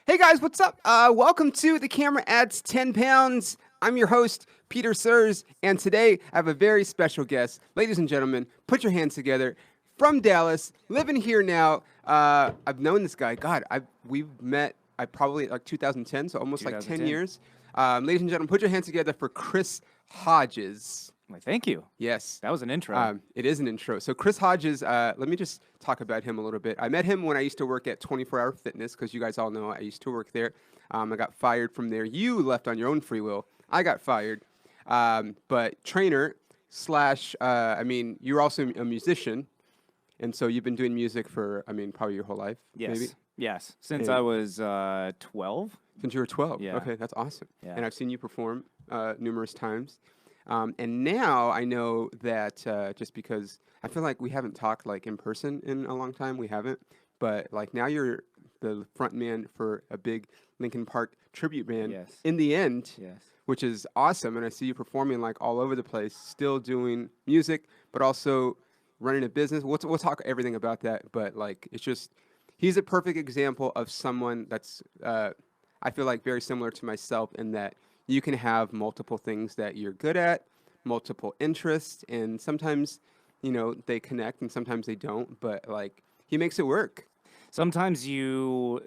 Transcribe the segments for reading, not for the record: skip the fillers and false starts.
Hey guys, what's up? Welcome to The Camera Adds 10 Pounds. I'm your host, Peter Surs, and today I have a very special guest. Ladies and gentlemen, put your hands together. From Dallas, living here now. I've known this guy. God, we've met. I probably like 2010, so almost like 10 2010. years. Ladies and gentlemen, put your hands together for Chris Hodges. Why, thank you. Yes. That was an intro. It is an intro. So Chris Hodges, let me just talk about him a little bit. I met him when I used to work at 24 Hour Fitness, because you guys all know I used to work there. I got fired from there. You left on your own free will. I got fired. But trainer slash, you're also a musician. And so you've been doing music for, probably your whole life, Yes. maybe? Yes. Since Yeah. I was 12. Since you were 12. Yeah. Okay, that's awesome. Yeah. And I've seen you perform numerous times. And now I know that just because I feel like we haven't talked like in person in a long time, we haven't. But like now you're the front man for a big Linkin Park tribute band. Yes. In the end, Yes. which is awesome. And I see you performing like all over the place, still doing music, but also running a business. We'll talk everything about that. But like it's just he's a perfect example of someone that's I feel like very similar to myself in that you can have multiple things that you're good at, multiple interests, and sometimes, they connect and sometimes they don't, but like he makes it work. Sometimes you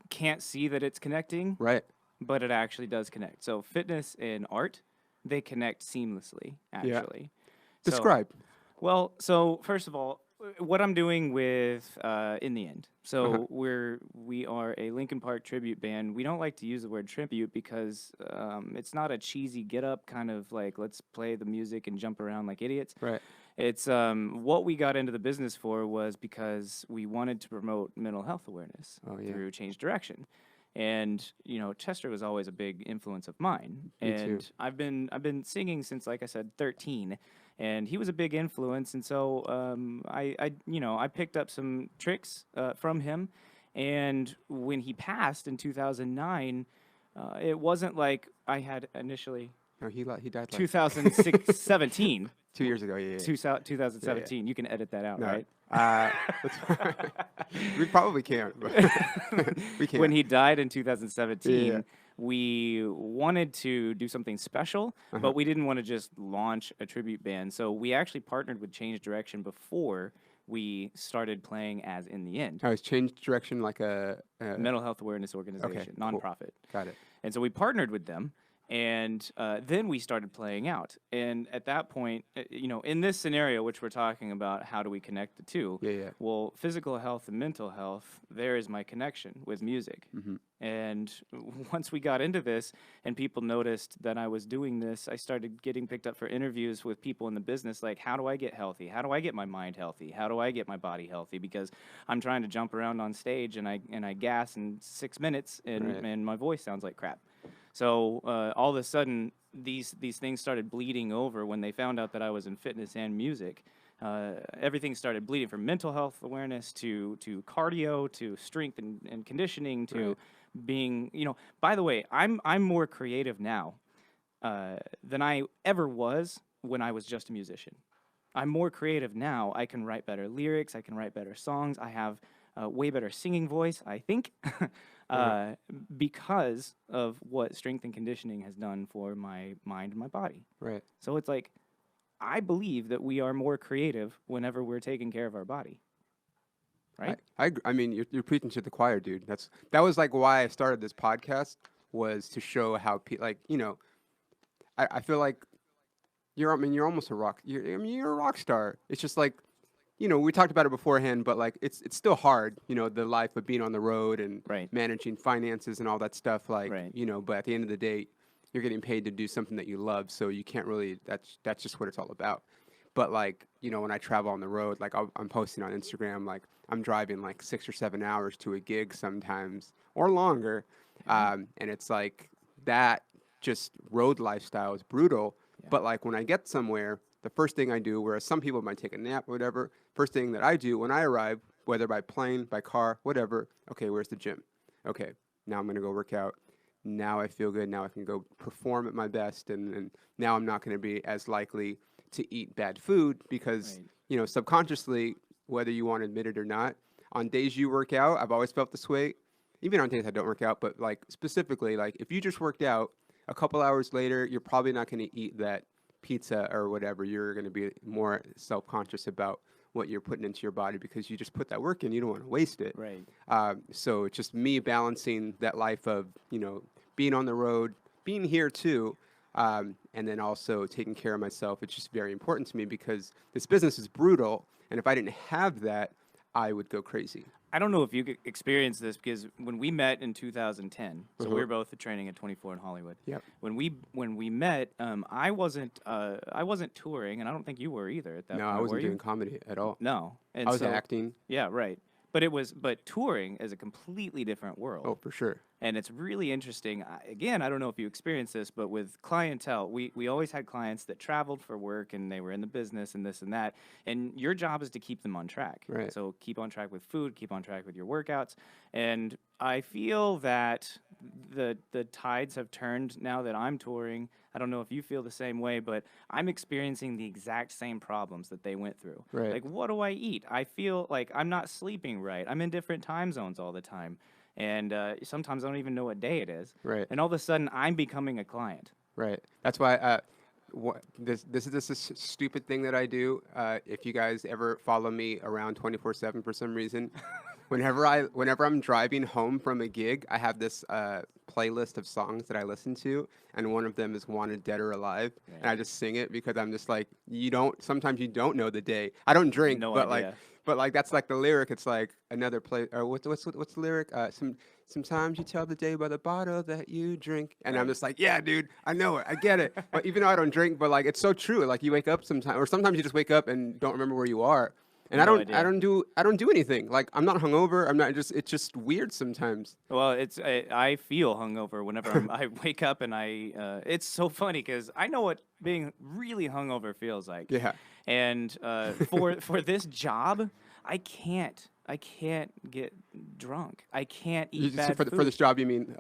can't see that it's connecting, Right. but it actually does connect. So fitness and art, they connect seamlessly, Yeah. actually. So, Describe. well, so first of all, what I'm doing with In the End. So Uh-huh. we are a Linkin Park tribute band. We don't like to use the word tribute because it's not a cheesy get up kind of like let's play the music and jump around like idiots. Right. It's what we got into the business for was because we wanted to promote mental health awareness Oh, yeah. through Change Direction. And Chester was always a big influence of mine, Me too. and I've been singing since, like I said, 13, and he was a big influence. And so I picked up some tricks from him, and when he passed in 2009, it wasn't like I had initially No, he died like 2006 17. 2 years ago. Yeah. 2017. You can edit that out, No. right? That's we probably can't, but we can't. When he died in 2017, Yeah. we wanted to do something special, Uh-huh. but we didn't want to just launch a tribute band. So we actually partnered with Change Direction before we started playing as In the End, I was changed direction like a mental health awareness organization, cool. nonprofit. Got it. And so we partnered with them, and then we started playing out. And at that point, in this scenario, which we're talking about, how do we connect the two? Yeah. Well, physical health and mental health, there is my connection with music. Mm-hmm. And once we got into this and people noticed that I was doing this, I started getting picked up for interviews with people in the business like, how do I get healthy? How do I get my mind healthy? How do I get my body healthy? Because I'm trying to jump around on stage and I gas in 6 minutes Right. and my voice sounds like crap. So all of a sudden, these things started bleeding over when they found out that I was in fitness and music. Everything started bleeding from mental health awareness to cardio to strength and conditioning to Right. being, by the way, I'm more creative now than I ever was when I was just a musician. I'm more creative now. I can write better lyrics. I can write better songs. I have a way better singing voice, I think, because of what strength and conditioning has done for my mind and my body. Right. So it's like, I believe that we are more creative whenever we're taking care of our body. Right? I mean, you're preaching to the choir, dude. That was like why I started this podcast, was to show how I feel like you're almost a rock. You're a rock star. It's just like, we talked about it beforehand, but like it's still hard, the life of being on the road and Right. managing finances and all that stuff. Like, Right. but at the end of the day, you're getting paid to do something that you love, so you can't really. That's just what it's all about. But like, when I travel on the road, like I'm posting on Instagram, like I'm driving like 6 or 7 hours to a gig sometimes or longer, and it's like that. Just road lifestyle is brutal. Yeah. But like when I get somewhere, the first thing I do, whereas some people might take a nap or whatever, first thing that I do when I arrive, whether by plane, by car, whatever, okay, where's the gym? Okay, now I'm gonna go work out. Now I feel good. Now I can go perform at my best, and now I'm not going to be as likely to eat bad food because Right. Subconsciously, whether you want to admit it or not, on days you work out, I've always felt this way. even on days I don't work out, but like specifically, like if you just worked out a couple hours later, you're probably not going to eat that pizza or whatever. You're going to be more self-conscious about what you're putting into your body because you just put that work in. You don't want to waste it. Right. So it's just me balancing that life of, being on the road, being here too, and then also taking care of myself. It's just very important to me because this business is brutal. And if I didn't have that, I would go crazy. I don't know if you could experience this because when we met in 2010, so we Uh-huh. were both training at 24 in Hollywood. Yep. When we met, I wasn't touring, and I don't think you were either at that No, point, I were wasn't you? doing comedy at all. No, and I was so acting. yeah, right. But touring is a completely different world. Oh, for sure. And it's really interesting. Again, I don't know if you experienced this, but with clientele, we always had clients that traveled for work and they were in the business and this and that. And your job is to keep them on track. Right. So keep on track with food, keep on track with your workouts. And I feel that the tides have turned now that I'm touring. I don't know if you feel the same way, but I'm experiencing the exact same problems that they went through. Right. Like, what do I eat? I feel like I'm not sleeping right. I'm in different time zones all the time. And sometimes I don't even know what day it is. Right. And all of a sudden, I'm becoming a client. Right. That's why this is just a stupid thing that I do. If you guys ever follow me around 24/7 for some reason, whenever I'm driving home from a gig, I have this playlist of songs that I listen to, and one of them is "Wanted Dead or Alive," and I just sing it because I'm just like, sometimes you don't know the day. I don't drink, No but idea. like that's like the lyric. It's like another play. Or what's the lyric? Sometimes you tell the day by the bottle that you drink, and I'm Right. just like, yeah, dude, I know it, I get it. But even though I don't drink, but like it's so true. Like you wake up sometimes, or sometimes you just wake up and don't remember where you are. And No I idea. don't do anything. Like I'm not hungover. I'm not just. It's just weird sometimes. Well, I feel hungover whenever I wake up, and it's so funny because I know what being really hungover feels like. Yeah. And for this job, I can't get drunk. I can't You eat just, bad for food. this job, you mean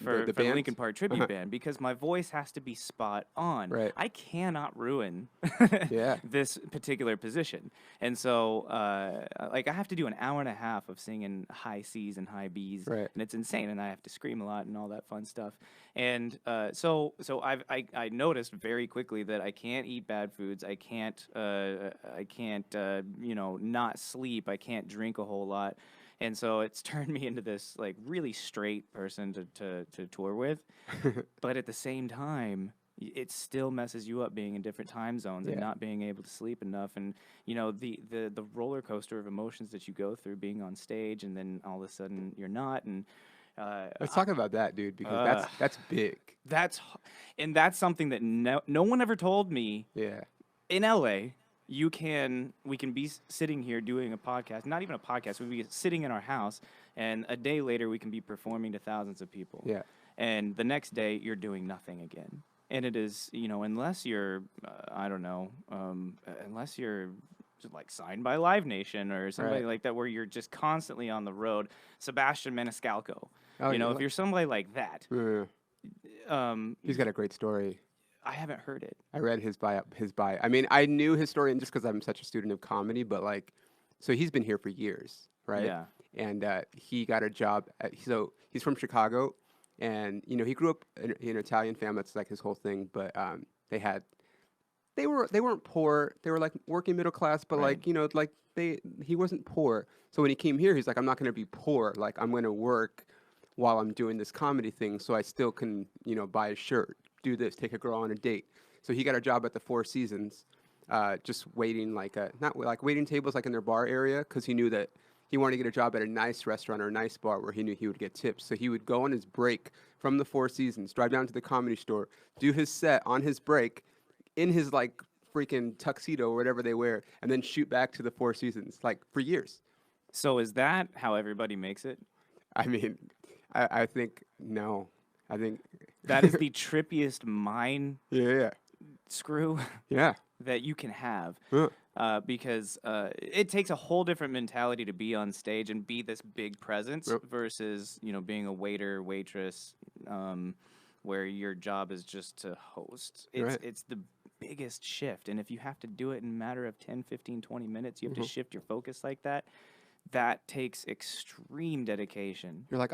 For the the band? Linkin Park tribute band because my voice has to be spot on. Right. I cannot ruin Yeah. this particular position, and so like I have to do an hour and a half of singing high C's and high B's, Right. and it's insane. And I have to scream a lot and all that fun stuff. And so I noticed very quickly that I can't eat bad foods. I can't not sleep. I can't drink a whole lot. And so it's turned me into this like really straight person to tour with. But at the same time, it still messes you up being in different time zones and Yeah. not being able to sleep enough. And the roller coaster of emotions that you go through being on stage and then all of a sudden you're not. And Let's talk about that, dude, because that's big. that's something that no one ever told me. Yeah. In LA, we can be sitting here doing a podcast, not even a podcast, we'd be sitting in our house, and a day later we can be performing to thousands of people. Yeah. And the next day you're doing nothing again. And it is, unless you're, I don't know, unless you're just like signed by Live Nation or somebody Right. like that, where you're just constantly on the road. Sebastian Maniscalco. Oh, yeah, If you're somebody like that, Yeah. He's got a great story. I haven't heard it. I read his bio. I mean, I knew his story just because I'm such a student of comedy, but like, so he's been here for years, right? Yeah. And he got a job. So he's from Chicago, and he grew up in an Italian family. That's like his whole thing. But they weren't poor. They were like working middle class, but Right. like he wasn't poor. So when he came here, he's like, I'm not going to be poor. Like I'm going to work while I'm doing this comedy thing, so I still can buy a shirt, do this, take a girl on a date. So he got a job at the Four Seasons, just waiting not like waiting tables like in their bar area because he knew that he wanted to get a job at a nice restaurant or a nice bar where he knew he would get tips. So he would go on his break from the Four Seasons, drive down to the Comedy Store, do his set on his break in his like freaking tuxedo or whatever they wear, and then shoot back to the Four Seasons like for years. So is that how everybody makes it? I mean, I think no. I think That is the trippiest mind yeah, screw yeah. that you can have. Yeah. Because it takes a whole different mentality to be on stage and be this big presence Yep. versus being a waiter, waitress, where your job is just to host. Right. It's the biggest shift, and if you have to do it in a matter of 10, 15, 20 minutes, you have to shift your focus like that. that takes extreme dedication. You're like,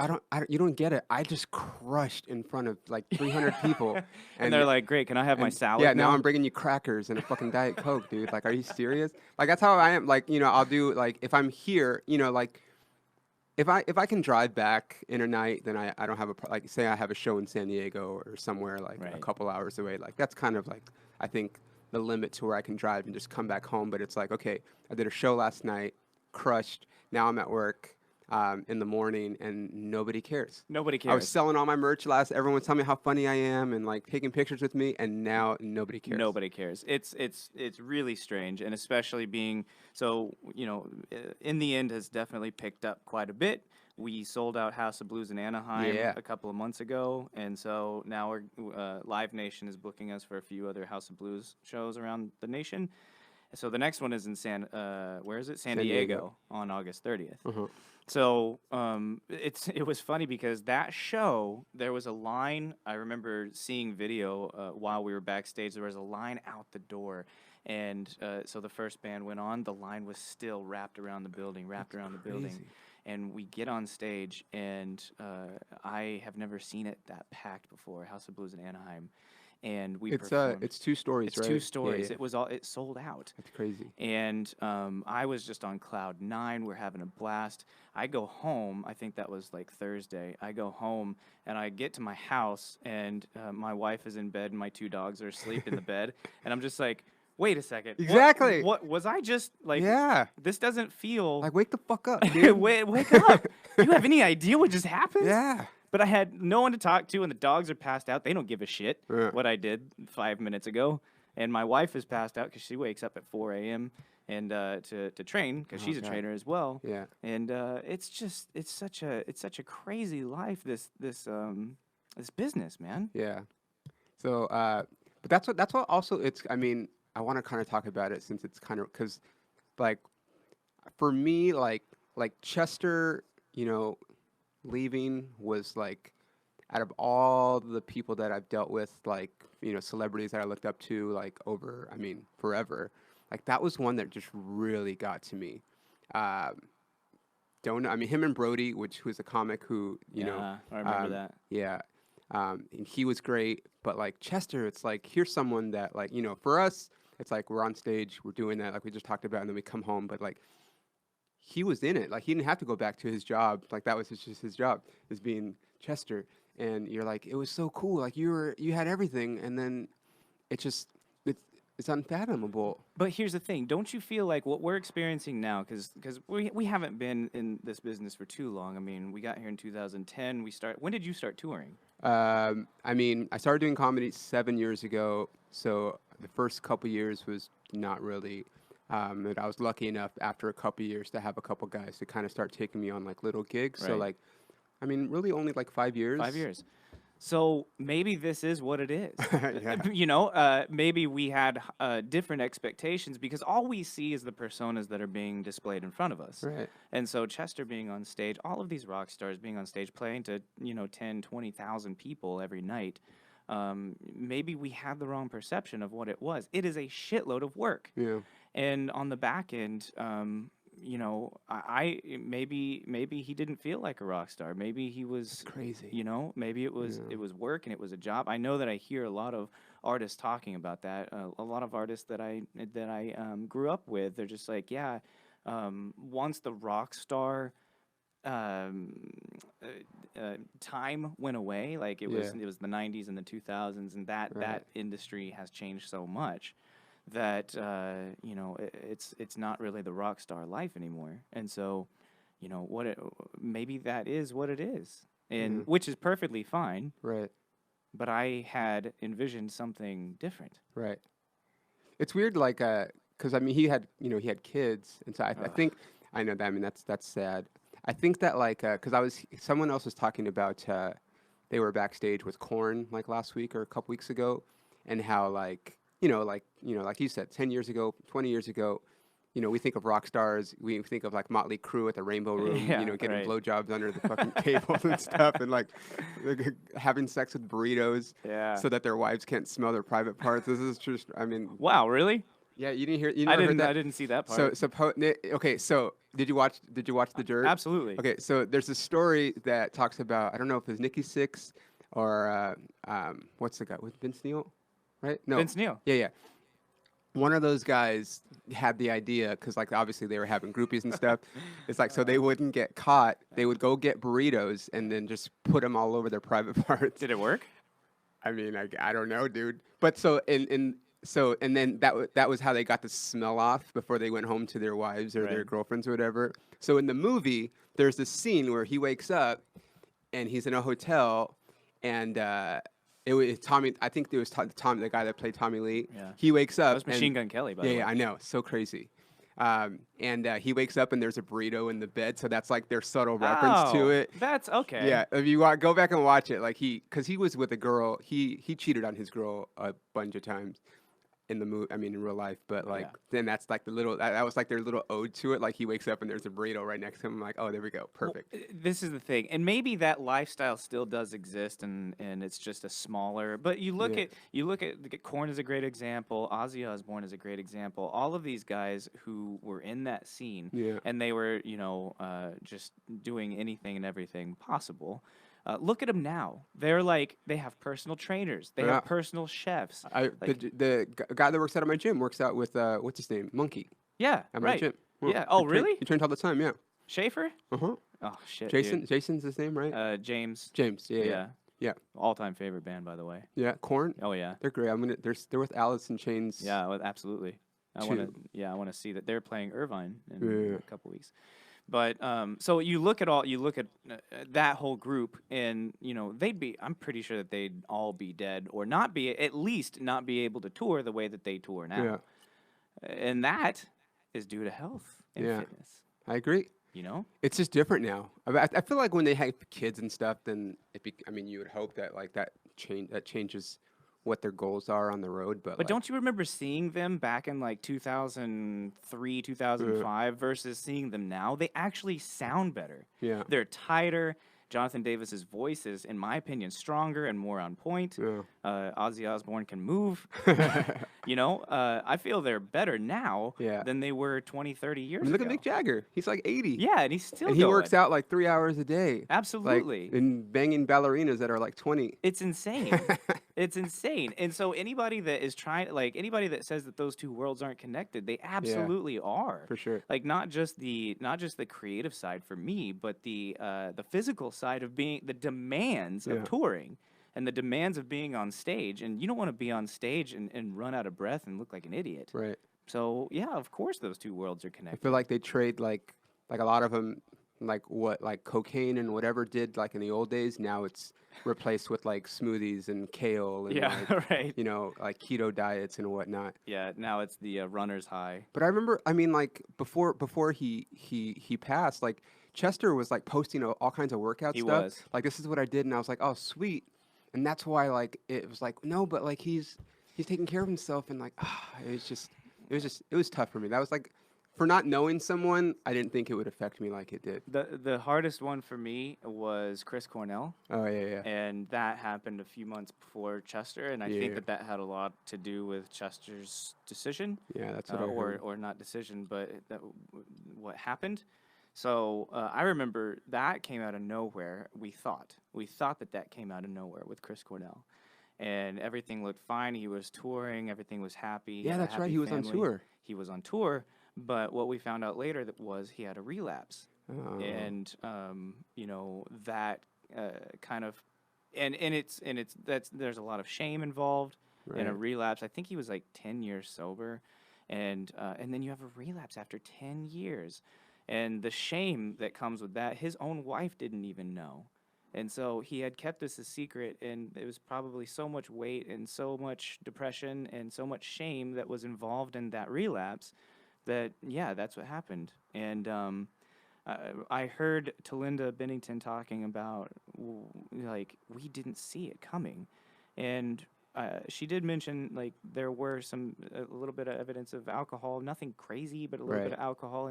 you don't get it. I just crushed in front of like 300 people, And they're and like, "Great, can I have my and yeah, salad now now?" I'm bringing you crackers and a fucking Diet Coke, dude. Like, are you serious? Like, that's how I am. Like, I'll do like if I'm here, like if I can drive back in a night, then I don't have like say I have a show in San Diego or somewhere like a Right. couple hours away. Like that's kind of like I think the limit to where I can drive and just come back home. But it's like okay, I did a show last night, crushed. Now I'm at work in the morning, and nobody cares. Nobody I was cares. selling all my merch last. Everyone's telling me how funny I am and like taking pictures with me, and now nobody cares. Nobody cares. It's really strange, and especially being so in the end has definitely picked up quite a bit. We sold out House of Blues in Anaheim Yeah. a couple of months ago, and so now Live Nation is booking us for a few other House of Blues shows around the nation. So the next one is in where is it? San San Diego. Diego on August 30th. Uh-huh. So it was funny because that show there was a line. I remember seeing video while we were backstage. There was a line out the door, and so the first band went on. The line was still wrapped around the building, Crazy. and we get on stage, and I have never seen it that packed before. House of Blues in Anaheim, and we performed. It's two stories, It's right? two Yeah, stories. yeah. It sold out. That's crazy. And I was just on cloud nine. We're having a blast. I go home. I think that was like Thursday. I go home and I get to my house, and my wife is in bed and my two dogs are asleep in the bed. And I'm just like, wait a second. Exactly. What was I just like? Yeah. This doesn't feel. Like, wake the fuck up, dude. Wake up. You have any idea what just happened? Yeah. But I had no one to talk to, and the dogs are passed out. They don't give a shit Yeah. what I did 5 minutes ago. And my wife is passed out because she wakes up at 4 a.m. and to train because she's a God. trainer as well. Yeah. And it's such a crazy life, this business, man. Yeah. So, but that's what also it's. I mean, I want to kind of talk about it since it's kind of because, like, for me, like Chester, leaving was like, out of all the people that I've dealt with, like, celebrities that I looked up to, like over, I mean, forever, like that was one that just really got to me. Don't know. I mean, him and Brody, who's a comic who, Yeah, I remember that. Yeah. And he was great, but like Chester, it's like here's someone that like for us, it's like we're on stage, we're doing that, like we just talked about, and then we come home. But like he was in it, like he didn't have to go back to his job, like that was just his job, is being Chester. And you're like, it was so cool, like you had everything, and then it just it's unfathomable. But here's the thing: don't you feel like what we're experiencing now? Because we haven't been in this business for too long. I mean, we got here in 2010. When did you start touring? I mean, I started doing comedy 7 years ago, so the first couple years was not really. And I was lucky enough after a couple years to have a couple guys to kind of start taking me on like little gigs. So Right. like, I mean, really only like 5 years. 5 years. So maybe this is what it is. Yeah. Maybe we had different expectations because all we see is the personas that are being displayed in front of us. Right. And so Chester being on stage, all of these rock stars being on stage playing to, 10, 20,000 people every night, maybe we had the wrong perception of what it was. It is a shitload of work. Yeah. And on the back end, I maybe he didn't feel like a rock star. Maybe he was It's crazy. maybe it was work and it was a job. I know that I hear a lot of artists talking about that. A lot of artists that I grew up with, they're just like, yeah, once the rock star time went away, like it was the 90s and the 2000s, and that industry has changed so much that it's not really the rock star life anymore. And so maybe that is what it is, and which is perfectly fine. Right. But I had envisioned something different. Right. It's weird, like, because I mean, he had kids, and so I think I know that. I mean, that's sad. I think that like, because someone else was talking about, they were backstage with Korn like last week or a couple weeks ago, and how like like you said, 10 years ago, 20 years ago, we think of rock stars, we think of like Motley Crue at the Rainbow Room, Yeah, getting right. blowjobs under the fucking tables and stuff, and like having sex with burritos, Yeah. so that their wives can't smell their private parts. This is just, I mean, Wow, really? Yeah, you didn't hear. You I never heard didn't. I that. didn't see that So, part. okay. So, did you watch The Dirt? Absolutely. Okay, so there's a story that talks about, I don't know if it's Nikki Sixx or what's the guy with Vince Neil, right? No, Vince Neil. yeah, yeah. One of those guys had the idea because, like, obviously they were having groupies and stuff. It's like so they wouldn't get caught. They would go get burritos and then just put them all over their private parts. Did it work? I mean, I don't know, dude. But so and then that was how they got the smell off before they went home to their wives or their Right. girlfriends or whatever. So in the movie, there's this scene where he wakes up and he's in a hotel, and it was Tommy. I think it was Tom, the guy that played Tommy Lee. Yeah. He wakes That up was and Machine Gun Kelly, by yeah, the way. yeah, I know, so crazy. And he wakes up and there's a burrito in the bed, so that's like their subtle reference to Oh, it. that's okay. Yeah, if you go back and watch it, like because he was with a girl, he cheated on his girl a bunch of times in the movie. I mean, in real life, but like Yeah. then that's like that was like their little ode to it. Like he wakes up and there's a burrito right next to him. I'm like, oh, there we go, perfect. This is the thing, and maybe that lifestyle still does exist, and it's just a smaller. But you look Yeah. at Korn is a great example. Ozzy Osbourne is a great example. All of these guys who were in that scene, Yeah. and they were just doing anything and everything possible. Look at them now. They're like they have personal trainers. They Yeah. have personal chefs. Like The guy that works out at my gym works out with what's his name, Monkey, yeah, at my right. gym. Yeah. Oh, really? He trains all the time. Yeah. Schaefer? Uh huh. Oh shit, Jason. dude. Jason's his name, right? James. James. Yeah. Yeah. Yeah. Yeah. All-time favorite band, by the way. Yeah. Corn. Oh yeah. They're great. They're with Alice in Chains. Yeah, well, absolutely. I want to. Two. Yeah, I want to see that they're playing Irvine in Yeah. a couple weeks. But so you look at that whole group, and they'd be. I'm pretty sure that they'd all be dead, or not be at least not be able to tour the way that they tour now. Yeah. And that is due to health and Yeah. fitness. I agree. You know. It's just different now. I feel like when they have kids and stuff, then I mean, you would hope that like that changes what their goals are on the road. But But don't you remember seeing them back in like 2003, 2005 versus seeing them now? They actually sound better. Yeah. They're tighter. Jonathan Davis's voice is, in my opinion, stronger and more on point. Yeah. Ozzy Osbourne can move. I feel they're better now Yeah. than they were 20, 30 I years mean, look ago. at Mick Jagger. He's like 80. Yeah, and he's still And he works going. out like 3 hours a day. Absolutely. Like, and banging ballerinas that are like 20. It's insane. It's insane. And so anybody that is anybody that says that those two worlds aren't connected, they absolutely are. For sure. Like not just the creative side for me, but the physical side of being the demands Yeah. of touring and the demands of being on stage. And you don't want to be on stage and run out of breath and look like an idiot. Right. So yeah, of course those two worlds are I connected. feel like they trade like a lot of them like cocaine and whatever did like in the old days. Now it's replaced with like smoothies and kale and Yeah, like, right. like keto diets and whatnot. Yeah, now it's the runner's high. But I remember, I mean, like before he passed, like Chester was like posting all kinds of workout He stuff. was. Like this is what I did, and I was like, oh sweet, and that's why like it was like no, but like he's taking care of himself, and like it was tough for me. That was like for not knowing someone, I didn't think it would affect me like it did. The hardest one for me was Chris Cornell. Oh yeah, yeah, And that happened a few months before Chester, and I think Yeah. that had a lot to do with Chester's decision, yeah. That's what I or heard. or not decision, but what happened. So I remember that came out of nowhere. We thought that came out of nowhere with Chris Cornell, and everything looked fine. He was touring, everything was happy. he Yeah, had a that's right. happy He was on family. tour. He was on tour, but what we found out later was he had a relapse. Oh. And that kind of there's a lot of shame involved in a Right. relapse. I think he was like 10 years sober, and then you have a relapse after 10 years, and the shame that comes with that, his own wife didn't even know. And so he had kept this a secret, and it was probably so much weight and so much depression and so much shame that was involved in that relapse that, yeah, that's what happened. And I heard Talinda Bennington talking about, like, we didn't see it coming. And she did mention, like, there were a little bit of evidence of alcohol, nothing crazy, but a little bit Right. of alcohol.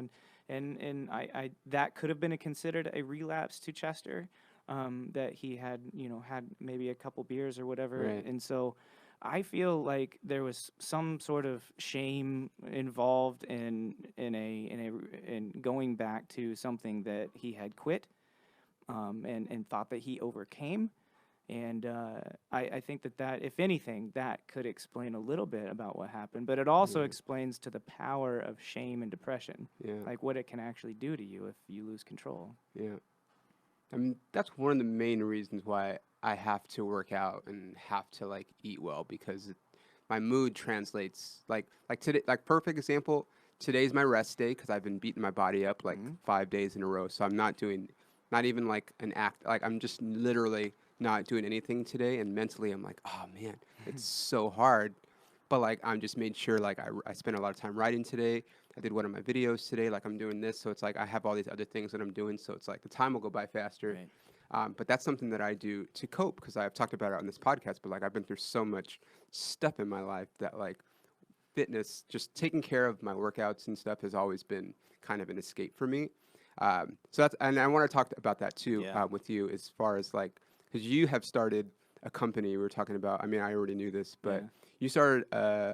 And I that could have been considered a relapse to Chester, that he had maybe a couple beers or whatever. Right. And so I feel like there was some sort of shame involved in going back to something that he had quit, and thought that he overcame. And I think that, if anything, that could explain a little bit about what happened. But it also Yeah. explains to the power of shame and depression, Yeah. like what it can actually do to you if you lose control. Yeah. I mean, that's one of the main reasons why I have to work out and have to like eat well because my mood translates like today. Like perfect example. Today's my rest day because I've been beating my body up like Hmm. 5 days in a row. So I'm not doing, not even like an act. Like I'm just literally not doing anything today. And mentally, I'm like, oh man, it's so hard. But like I'm just made sure like I spent a lot of time writing today. I did one of my videos today. Like I'm doing this, so it's like I have all these other things that I'm doing. So it's like the time will go by faster. Right. But that's something that I do to cope because I've talked about it on this podcast. But like I've been through so much stuff in my life that like fitness, just taking care of my workouts and stuff, has always been kind of an escape for me. So that's, and I want to talk about that too Yeah. with you as far as like because you have started a company. We were talking about. I mean, I already knew this, but Yeah. you started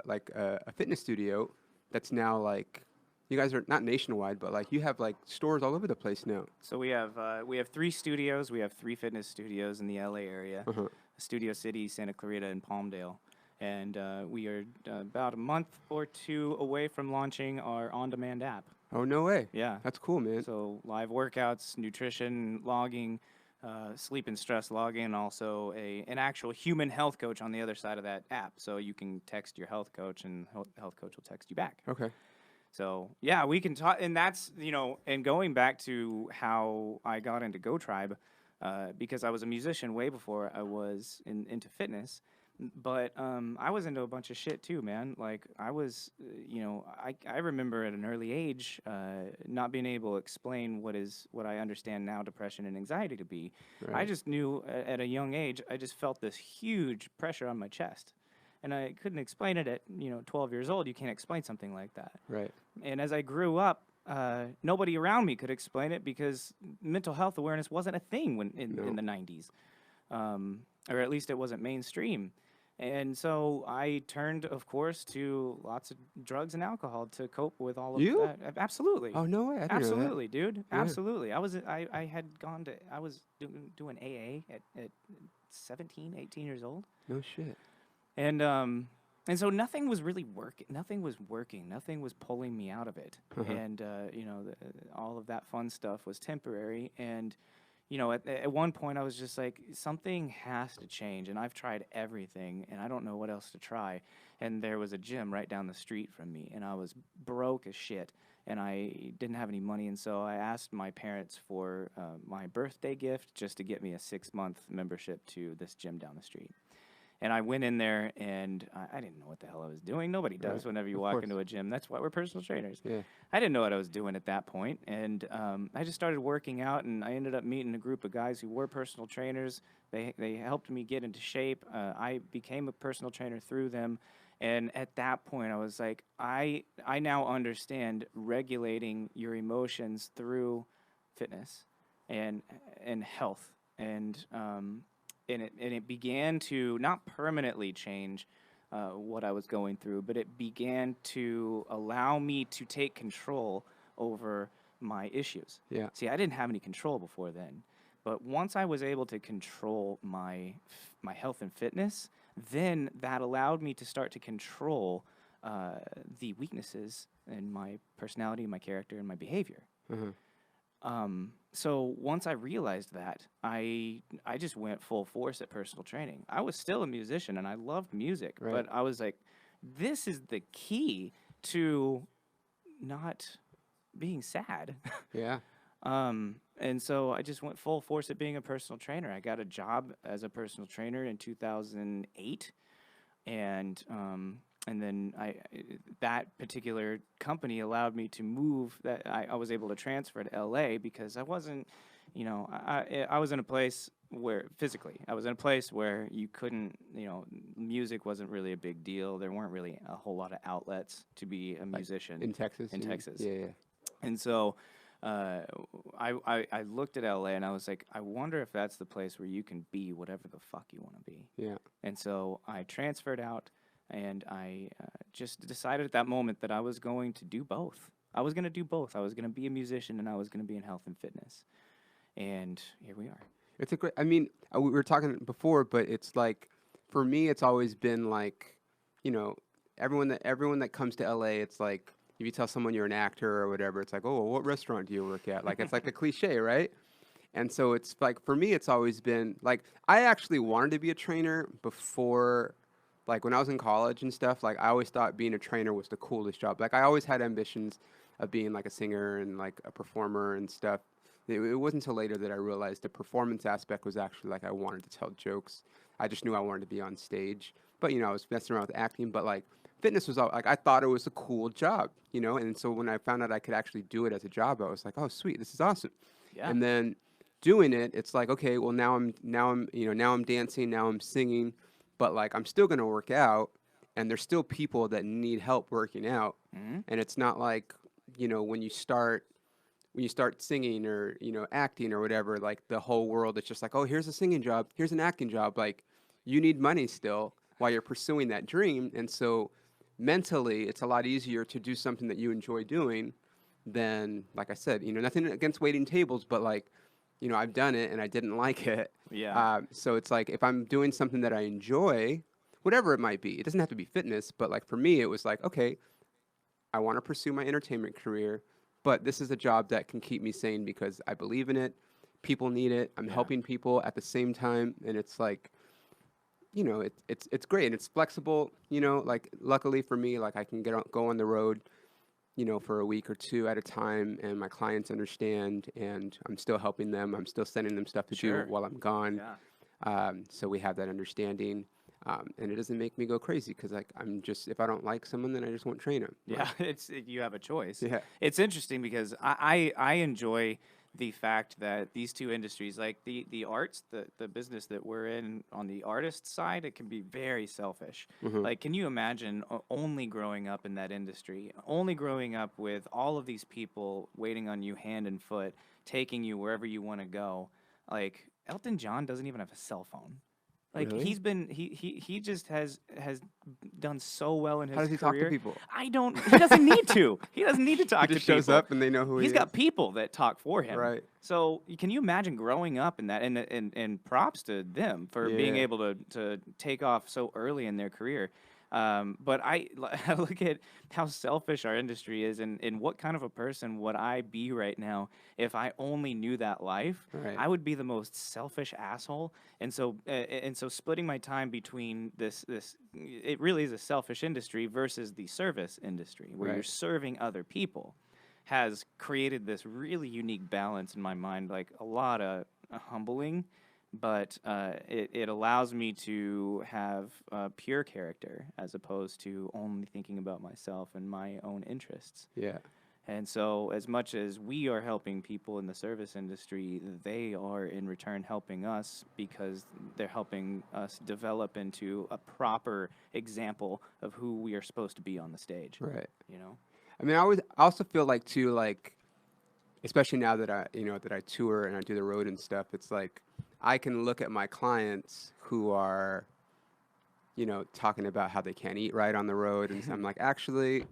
like a fitness studio that's now like you guys are not nationwide, but like you have like stores all over the place now. So we have three studios. We have three fitness studios in the LA area: Uh-huh. Studio City, Santa Clarita, and Palmdale. And we are about a month or two away from launching our on-demand app. Oh no way! Yeah. That's cool, man. So live workouts, nutrition logging, sleep and stress logging, and also an actual human health coach on the other side of that app. So you can text your health coach, and health coach will text you back. Okay. So yeah, we can talk, and that's and going back to how I got into Go Tribe, because I was a musician way before I was into fitness. But I was into a bunch of shit too, man. Like I was, I remember at an early age not being able to explain what I understand now depression and anxiety to be. I Right. just knew at a young age, I just felt this huge pressure on my chest, and I couldn't explain it at 12 years old. You can't explain something like that. Right. And as I grew up, nobody around me could explain it because mental health awareness wasn't a thing in No. the 90s, or at least it wasn't mainstream. And so I turned, of course, to lots of drugs and alcohol to cope with all of You? that. Absolutely. Oh no way! I didn't know that. Absolutely, dude. Yeah. Absolutely. I had gone to, I was doing AA at 17, 18 years old. No shit. And so nothing was really working. Nothing was working. Nothing was pulling me out of it. Uh-huh. And all of that fun stuff was temporary. And at one point I was just like, something has to change. And I've tried everything, and I don't know what else to try. And there was a gym right down the street from me, and I was broke as shit. And I didn't have any money, and so I asked my parents for my birthday gift just to get me a 6-month membership to this gym down the street. And I went in there, and I didn't know what the hell I was doing. Nobody does Right. whenever you Of walk course. into a gym. That's why we're personal trainers. Yeah. I didn't know what I was doing at that point, and I just started working out, and I ended up meeting a group of guys who were personal trainers. They helped me get into shape. I became a personal trainer through them, and at that point, I was like, I now understand regulating your emotions through fitness and health, and it began to not permanently change what I was going through, but it began to allow me to take control over my issues. Yeah. See, I didn't have any control before then, but once I was able to control my health and fitness, then that allowed me to start to control the weaknesses in my personality, my character, and my behavior. Uh-huh. So once I realized that, I just went full force at personal training. I was still a musician and I loved music, Right. but I was like, this is the key to not being sad. Yeah. And so I just went full force at being a personal trainer. I got a job as a personal trainer in 2008, and then that particular company allowed me to move. That I was able to transfer to LA because I wasn't, I was in a place where physically I was in a place where you couldn't, music wasn't really a big deal. There weren't really a whole lot of outlets to be a musician In Texas. in you mean? Texas. Yeah. Yeah. And so uh, I looked at LA and I was like, I wonder if that's the place where you can be whatever the fuck you want to be. Yeah. And so I transferred out, and I just decided at that moment that I was going to do both. I was going to do both. I was going to be a musician, and I was going to be in health and fitness. And here we are. It's a great. I mean, we were talking before, but it's like, for me, it's always been like, you know, everyone that comes to LA, it's like if you tell someone you're an actor or whatever, it's like, oh, well, what restaurant do you work at? Like it's like a cliche, right? And so it's like for me, it's always been like I actually wanted to be a trainer before, like when I was in college and stuff. Like I always thought being a trainer was the coolest job. Like I always had ambitions of being like a singer and like a performer and stuff. It wasn't until later that I realized the performance aspect was actually like I wanted to tell jokes. I just knew I wanted to be on stage. But I was messing around with acting. But like fitness was all, like I thought it was a cool job, And so when I found out I could actually do it as a job, I was like, oh sweet, this is awesome. Yeah. And then doing it, it's like okay, well now I'm dancing, now I'm singing, but like I'm still gonna work out, and there's still people that need help working out, Mm-hmm. and it's not like when you start singing or acting or whatever, like the whole world is just like, oh, here's a singing job, here's an acting job. Like you need money still while you're pursuing that dream, and so mentally it's a lot easier to do something that you enjoy doing than, like I said, nothing against waiting tables, but like I've done it and I didn't like it. Yeah. So it's like if I'm doing something that I enjoy, whatever it might be, it doesn't have to be fitness, but like for me, it was like, okay, I want to pursue my entertainment career, but this is a job that can keep me sane because I believe in it. People need it. I'm Yeah. helping people at the same time, and it's like, it's great and it's flexible. Like luckily for me, like I can go on the road, for a week or two at a time, and my clients understand, and I'm still helping them. I'm still sending them stuff to Sure. do while I'm gone. Yeah. So we have that understanding, and it doesn't make me go crazy because like I'm just if I don't like someone, then I just won't train them. Yeah, you have a choice. Yeah. It's interesting because I enjoy the fact that these two industries, like the arts, the business that we're in on the artist side, it can be very selfish. Mhm. Like, can you imagine only growing up in that industry, only growing up with all of these people waiting on you hand and foot, taking you wherever you want to go? Like, Elton John doesn't even have a cell phone. Like Really? he just has done so well in his How does he talk to career. people? He doesn't need to. He doesn't need to He talk to just people. shows up and they know who He's he got is. people that talk for him. Right. So can you imagine growing up in that? And props to them for being Yeah. able to take off so early in their career. But I look at how selfish our industry is, and what kind of a person would I be right now if I only knew that life? Right. I would be the most selfish asshole. And so splitting my time between this it really is a selfish industry versus the service industry where you're Right. serving other people has created this really unique balance in my mind, like a lot of humbling, but it allows me to have pure character as opposed to only thinking about myself and my own interests. Yeah. And so, as much as we are helping people in the service industry, they are in return helping us because they're helping us develop into a proper example of who we are supposed to be on the stage. Right. You know? I mean, I also feel like too, like, especially now that I tour and I do the road and stuff. It's like I can look at my clients who are, talking about how they can't eat right on the road, and so I'm like, actually,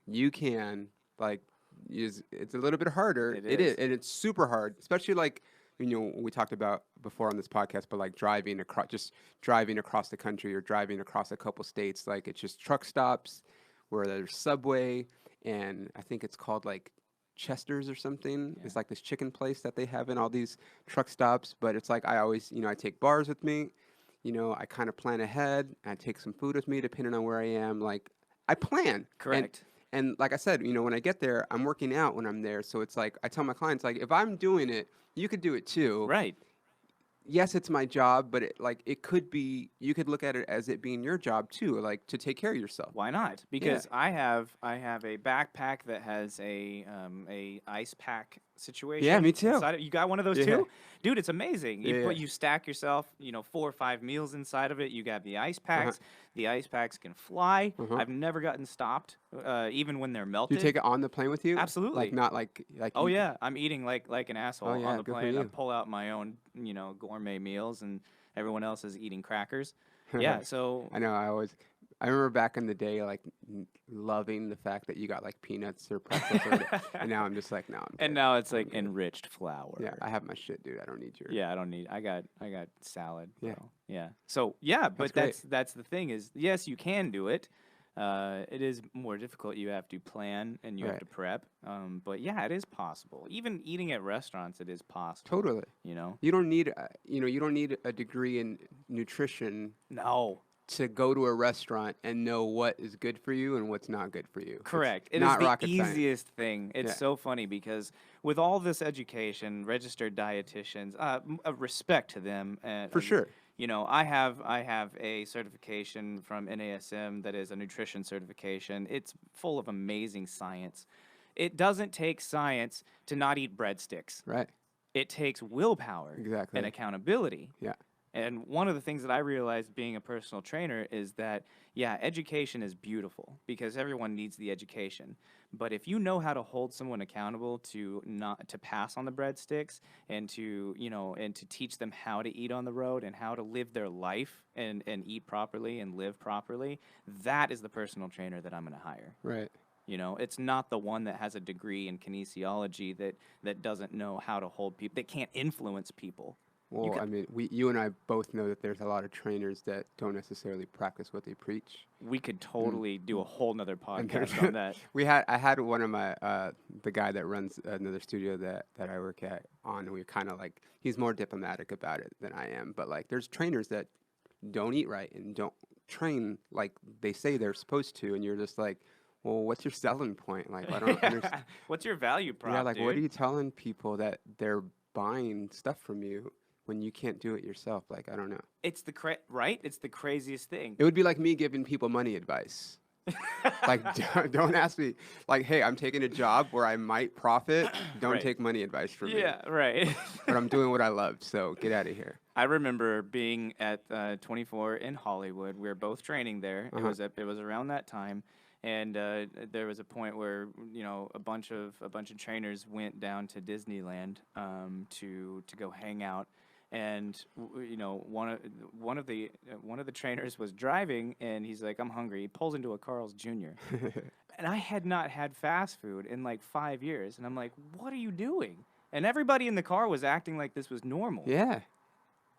you can. Like, it's a little bit harder. It is. And it's super hard, especially like we talked about before on this podcast. But like driving across the country or driving across a couple states, like it's just truck stops where there's Subway, and I think it's called like Chester's or something. Yeah. It's like this chicken place that they have in all these truck stops. But it's like I always, I take bars with me. I kind of plan ahead. And I take some food with me depending on where I am. Like I plan. Correct. And like I said, when I get there, I'm working out when I'm there. So it's like I tell my clients, like, if I'm doing it, you could do it too. Right. Yes, it's my job, but it could be. You could look at it as it being your job too, like to take care of yourself. Why not? Because I have a backpack that has a ice pack situation. me too. You got one of those Yeah. too? Dude, it's amazing. Yeah. You stack yourself, 4 or 5 meals inside of it. You got the ice Uh-huh. packs. The ice packs can fly. Uh-huh. I've never gotten stopped, even when they're Do you melted. take it on the plane with you? Like Absolutely. not like Oh you. yeah, I'm eating like an Oh asshole on yeah, the good for plane. I you. pull out my own, gourmet meals, and everyone else is eating crackers. Yeah, so I know. I remember back in the day, like loving the fact that you got like peanuts or pretzels, and now I'm just like, no, I'm and good. now it's I'm like good. enriched flour. Yeah, I have my shit, dude. I don't need your. Yeah, I don't need. I got salad, Yeah, bro. Yeah. So yeah, that's but great. that's the thing is, yes, you can do it. It is more difficult. You have to plan and you have Right. to prep. But yeah, it is possible. Even eating at restaurants, it is possible. Totally. You know? You don't need, you don't need a degree in nutrition No. to go to a restaurant and know what is good for you and what's not good for you. It's Correct. It is not the rocket science. easiest thing. It's Yeah, so funny because with all this education, registered dietitians, respect to them. for sure. I have a certification from NASM that is a nutrition certification. It's full of amazing science. It doesn't take science to not eat breadsticks. Right. It takes willpower Exactly. and accountability. Yeah. And one of the things that I realized being a personal trainer is that, yeah, education is beautiful because everyone needs the education. But if you know how to hold someone accountable to not to pass on the breadsticks and to teach them how to eat on the road and how to live their life and eat properly and live properly, that is the personal trainer that I'm going to hire. Right. It's not the one that has a degree in kinesiology that doesn't know how to hold people, that can't influence people. Well, I mean, you and I both know that there's a lot of trainers that don't necessarily practice what they preach. We could totally do a whole nother And podcast on that. I had one of my the guy that runs another studio that I work at on, and we kind of like he's more diplomatic about it than I am, but like there's trainers that don't eat right and don't train like they say they're supposed to, and you're just like, well, what's your selling point? Like I don't understand. What's your value prop, Yeah, like dude? what are you telling people that they're buying stuff from you when you can't do it yourself? Like I don't know. It's right? It's the craziest thing. It would be like me giving people money advice. Like, don't ask me. Like, hey, I'm taking a job where I might profit. Don't Right. take money advice from me. Yeah, right. But I'm doing what I love, so get out of here. I remember being at 24 in Hollywood. We were both training there. It was around that time, and there was a point where a bunch of trainers went down to Disneyland to go hang out. And one of the trainers was driving, and he's like, "I'm hungry." He pulls into a Carl's Jr. And I had not had fast food in like 5 years, and I'm like, "What are you doing?" And everybody in the car was acting like this was normal. Yeah.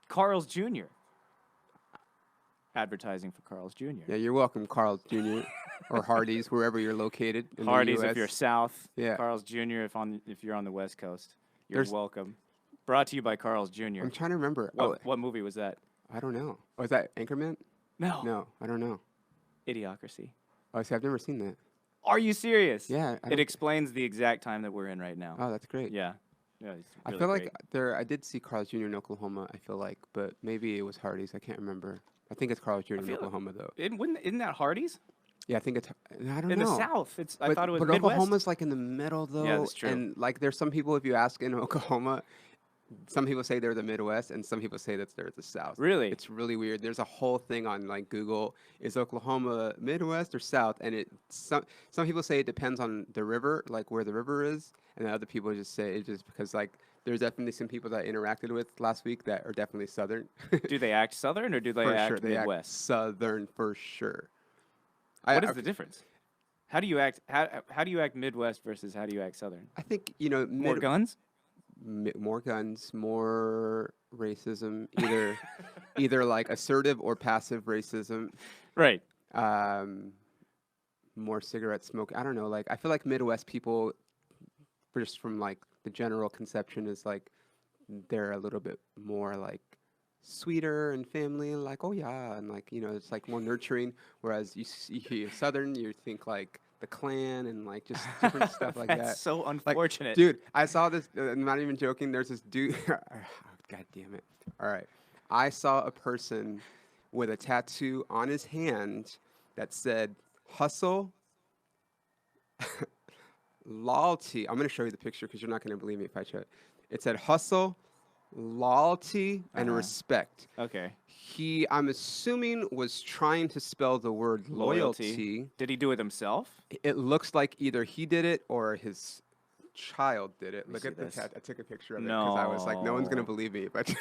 Carl's Jr. Advertising for Carl's Jr. Yeah, you're welcome, Carl Jr. or Hardee's, wherever you're located in Hardee's the US. if you're south. Yeah. Carl's Jr. if you're on the West Coast. You're There's- welcome. Brought to you by Carl's Jr. I'm trying to remember. What movie was that? I don't know. Oh, is that Anchorman? No. No, I don't know. Idiocracy. Oh, see, I've never seen that. Are you serious? Yeah. It explains the exact time that we're in right now. Oh, that's great. Yeah. Yeah. It's I really feel great. like I did see Carl's Jr. in Oklahoma, I feel like, but maybe it was Hardee's. I can't remember. I think it's Carl's Jr. in feel- Oklahoma, though. Isn't that Hardee's? Yeah, I think it's. I don't In know. the South. I But, thought it was but Midwest. Oklahoma's like in the middle, though. that's true. And like, there's some people, if you ask in Oklahoma, some people say they're the Midwest, and some people say that they're the South. Really? It's really weird. There's a whole thing on like Google: is Oklahoma Midwest or South? And some people say it depends on the river, like where the river is, and other people just say it just because like there's definitely some people that I interacted with last week that are definitely Southern. Do they act Southern or do they For act sure, they act Midwest? Southern for sure. What is the difference? How do you act? How do you act Midwest versus how do you act Southern? I think More guns? more guns, more racism, either like assertive or passive racism, Right. more cigarette smoke. I don't know. Like I feel like Midwest people, just from like the general conception, is like they're a little bit more like sweeter and family, and like oh yeah, and like it's like more nurturing. Whereas you hear Southern, you think like the Klan and like just different stuff like that. That's so Like, unfortunate. dude, I saw this. I'm not even joking. There's this dude. God damn it. All right. I saw a person with a tattoo on his hand that said, hustle, loyalty. I'm gonna show you the picture because you're not gonna believe me if I show it. It said hustle, loyalty, and Uh-huh. respect. Okay. He, I'm assuming, was trying to spell the word Loyalty. loyalty. Did he do it himself? It looks like either he did it or his child did it. Let me Look see at the this. tat. I took a picture of it because I was like, no one's gonna No. believe me, but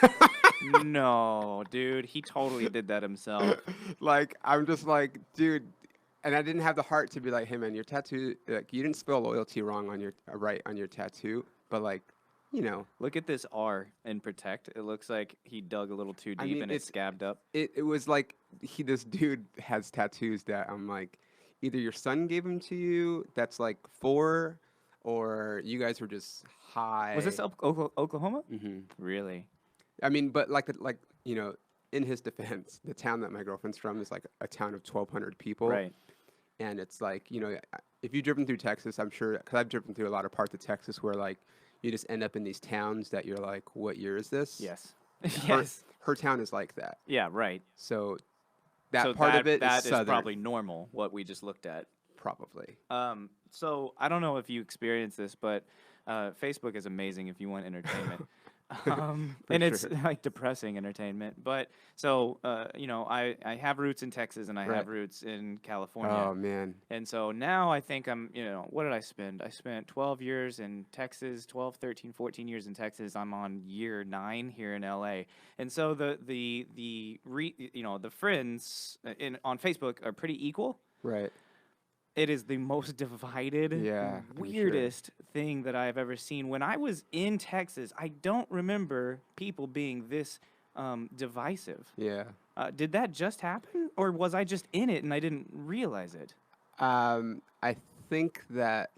No, dude. He totally did that himself. like I'm just like, dude. And I didn't have the heart to be like, hey man, your tattoo, like you didn't spell loyalty wrong on your right on your tattoo, but like, you know, Look at this R in protect. It looks like he dug a little too I deep mean, and it scabbed up. it was like this dude has tattoos that I'm like, either your son gave them to you, that's like four, or you guys were just Was this high. Oklahoma? Hmm. Really? I mean, but like you know, in his defense, the town that my girlfriend's from is like a town of 1,200 people, Right. and it's like if you've driven through Texas, I'm sure because I've driven through a lot of parts of Texas where like you just end up in these towns that you're like, what year is this? Yes. Her Yes. her town is like that. Yeah, right. So So that part of it is that is southern, probably normal, what we just looked at. probably. So I don't know if you experience this, but Facebook is amazing if you want entertainment. For And it's sure. like depressing entertainment. But so, I have roots in Texas and I Right. have roots in California. Oh man. And so now I think what did I spend? I spent 12 years in Texas, 12, 13, 14 years in Texas. I'm on year 9 here in LA. And so the friends on Facebook are pretty equal. Right. It is the most divided, Yeah, I'm sure. weirdest thing that I've ever seen. When I was in Texas, I don't remember people being this divisive. Yeah. Did that just happen, or was I just in it and I didn't realize it? I think that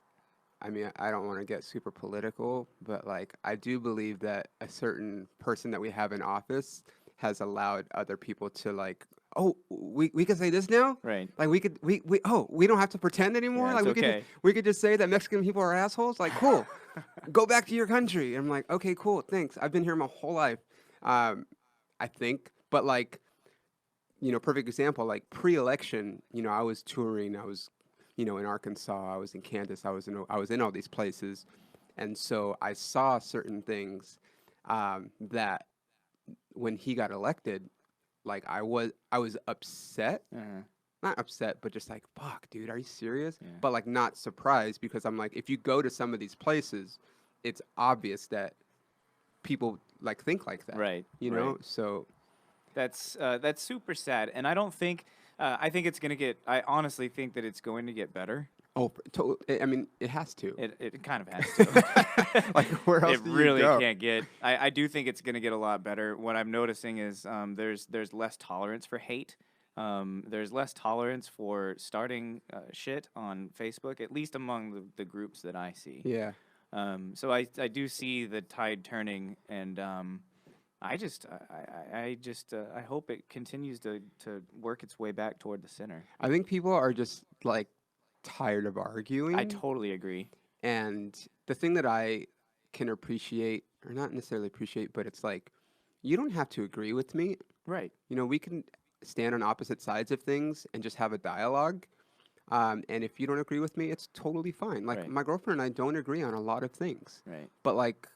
I mean I don't want to get super political, but like I do believe that a certain person that we have in office has allowed other people to like, oh, we can say this now? Right. Like we don't have to pretend anymore? Yeah, Like it's okay. we could just say that Mexican people are assholes? Like, cool. Go back to your country. I'm like, okay, cool, thanks. I've been here my whole life. I think, but like perfect example, like pre-election, I was touring, I was, in Arkansas, I was in Kansas, I was in all these places, and so I saw certain things that when he got elected, like I was upset, Uh, not upset, but just like, fuck, dude, are you serious? yeah. But like not surprised because I'm like, if you go to some of these places, it's obvious that people like think like that, Right. you Right. know? So That's super sad, and I don't think. I think it's gonna get. I honestly think that it's going to get better. I mean, it has to. It kind of has to. Like, where else It do you really go? can't get. I do think it's going to get a lot better. What I'm noticing is there's less tolerance for hate. There's less tolerance for starting shit on Facebook, at least among the groups that I see. Yeah. So I do see the tide turning, and I hope it continues to work its way back toward the center. I think people are just like tired of arguing. I totally agree. And the thing that I can appreciate, or not necessarily appreciate, but it's like, you don't have to agree with me. Right. We can stand on opposite sides of things and just have a dialogue. And if you don't agree with me, it's totally fine. Like, Right. my girlfriend and I don't agree on a lot of things. Right. But like,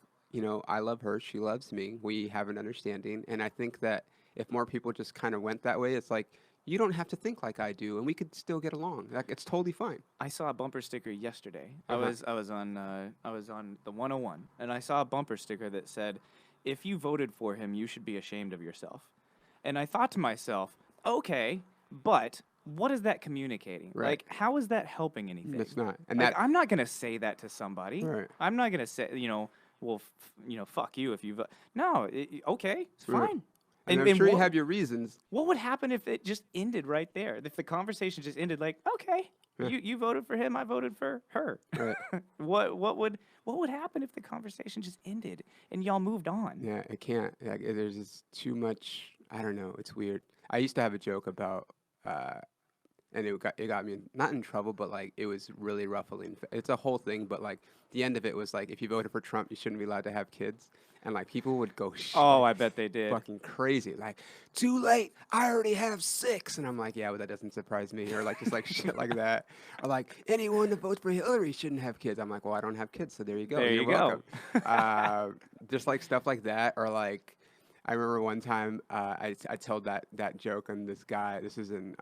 I love her, she loves me, we have an understanding, and I think that if more people just kind of went that way, it's like you don't have to think like I do, and we could still get along. Like, it's totally fine. I saw a bumper sticker yesterday. Uh-huh. I was on the 101, and I saw a bumper sticker that said, "If you voted for him, you should be ashamed of yourself." And I thought to myself, okay, but what is that communicating? Right. Like, how is that helping anything? It's not, and Like, that I'm not gonna say that to somebody. Right. I'm not gonna say, well, fuck you if you vote. No, okay, it's Right. fine. and I'm sure you what- have your reasons. What would happen if it just ended right there? If the conversation just ended like, okay, Yeah. you voted for him, I voted for her. Right. What would happen if the conversation just ended and y'all moved on? Yeah, it can't. Like, there's just too much. I don't know. It's weird. I used to have a joke about, and it got me not in trouble, but like it was really ruffling. It's a whole thing, but like the end of it was like if you voted for Trump, you shouldn't be allowed to have kids, and like people would go Oh, like I bet they did. fucking crazy, like too late, I already have 6, and I'm like, yeah, well that doesn't surprise me, or like just like shit like that, or like anyone that votes for Hillary shouldn't have kids. I'm like, well, I don't have kids, so there you go, There you're you go. welcome. uh, just like stuff like that, or like. I remember one time I told that joke on this guy. This is in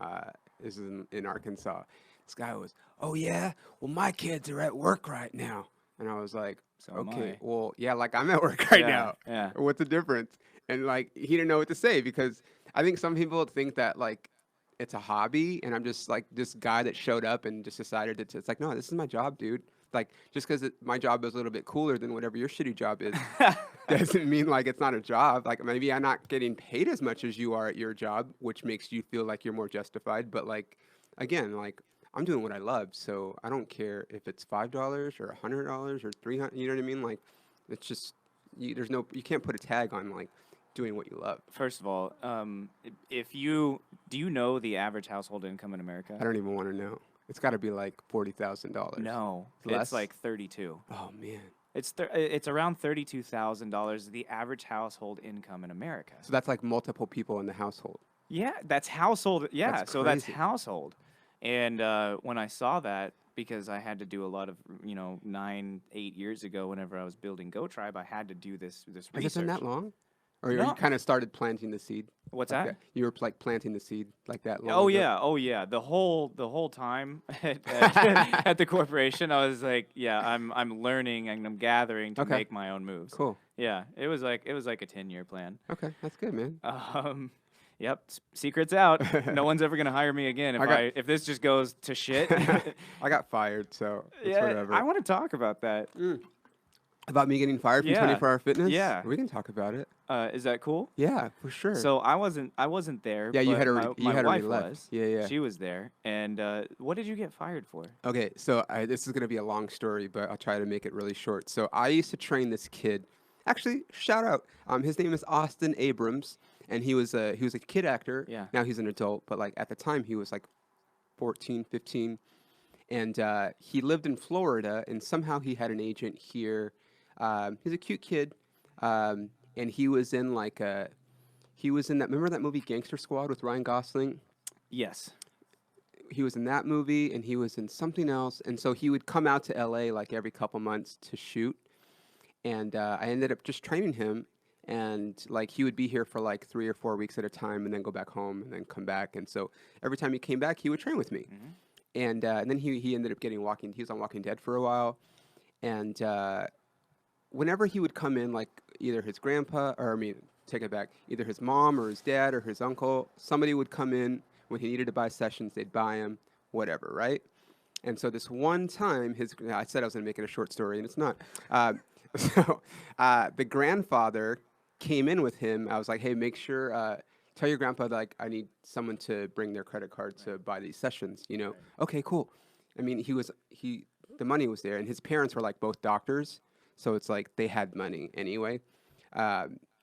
Arkansas. This guy was, oh yeah, well my kids are at work right now, and I was like, So am okay, I. well yeah, like I'm at work right Yeah, now. yeah. What's the difference? And like he didn't know what to say because I think some people think that like it's a hobby, and I'm just like this guy that showed up and just decided to. It's like no, this is my job, dude. Like just because my job is a little bit cooler than whatever your shitty job is doesn't mean like it's not a job. Like maybe I'm not getting paid as much as you are at your job, which makes you feel like you're more justified. But like again, like I'm doing what I love, so I don't care if it's $5 or $100 or 300. You know what I mean? Like it's just there's no you can't put a tag on like doing what you love. First of all, if you do you know the average household income in America? I don't even want to know. It's got to be like $40,000. No, Less? it's like 32. Oh man. It's around $32,000 the average household income in America. So that's like multiple people in the household. Yeah, that's household. Yeah, That's so that's crazy. household. And when I saw that, because I had to do a lot of 8 years ago, whenever I was building Go Tribe, I had to do this Has it research. been that long? Or you No, kind of started planting the seed? what's Like that? You were like planting the seed like that long Oh ago? yeah, oh yeah. The whole time at the corporation, I was like, yeah, I'm learning and I'm gathering to Okay. make my own moves. Cool. Yeah, it was like a 10-year plan. Okay, that's good, man. Um, yep, secret's out. No one's ever gonna hire me again I got- if this just goes to shit. I got fired, so it's Yeah, whatever. I want to talk about that. About me getting fired from Yeah, 24 Hour Fitness? yeah. We can talk about it. Is that cool? Yeah, for sure. So I wasn't there. Yeah, you but had already- you my had already wife left. was. Yeah, yeah. She was there. And what did you get fired for? Okay, so this is going to be a long story, but I'll try to make it really short. So I used to train this kid. Actually, shout out. His name is Austin Abrams, and he was a kid actor. Yeah. Now he's an adult, but like at the time he was like 14, 15, and he lived in Florida, and somehow he had an agent here. He's a cute kid, and he was in that. Remember that movie Gangster Squad with Ryan Gosling? Yes. He was in that movie, and he was in something else, and so he would come out to LA like every couple months to shoot, and I ended up just training him, and like he would be here for like 3 or 4 weeks at a time, and then go back home, and then come back, and so every time he came back, he would train with me, and then he ended up getting Walking. He was on Walking Dead for a while, and whenever he would come in, like either his grandpa, or I mean, take it back, either his mom or his dad or his uncle, somebody would come in when he needed to buy sessions, they'd buy him, whatever, right? And so this one time, I said I was going to make it a short story, and it's not. The grandfather came in with him. I was like, hey, make sure, tell your grandpa that like, I need someone to bring their credit card to buy these sessions, you know? Okay, cool. I mean, the money was there, and his parents were like both doctors. So it's like they had money anyway.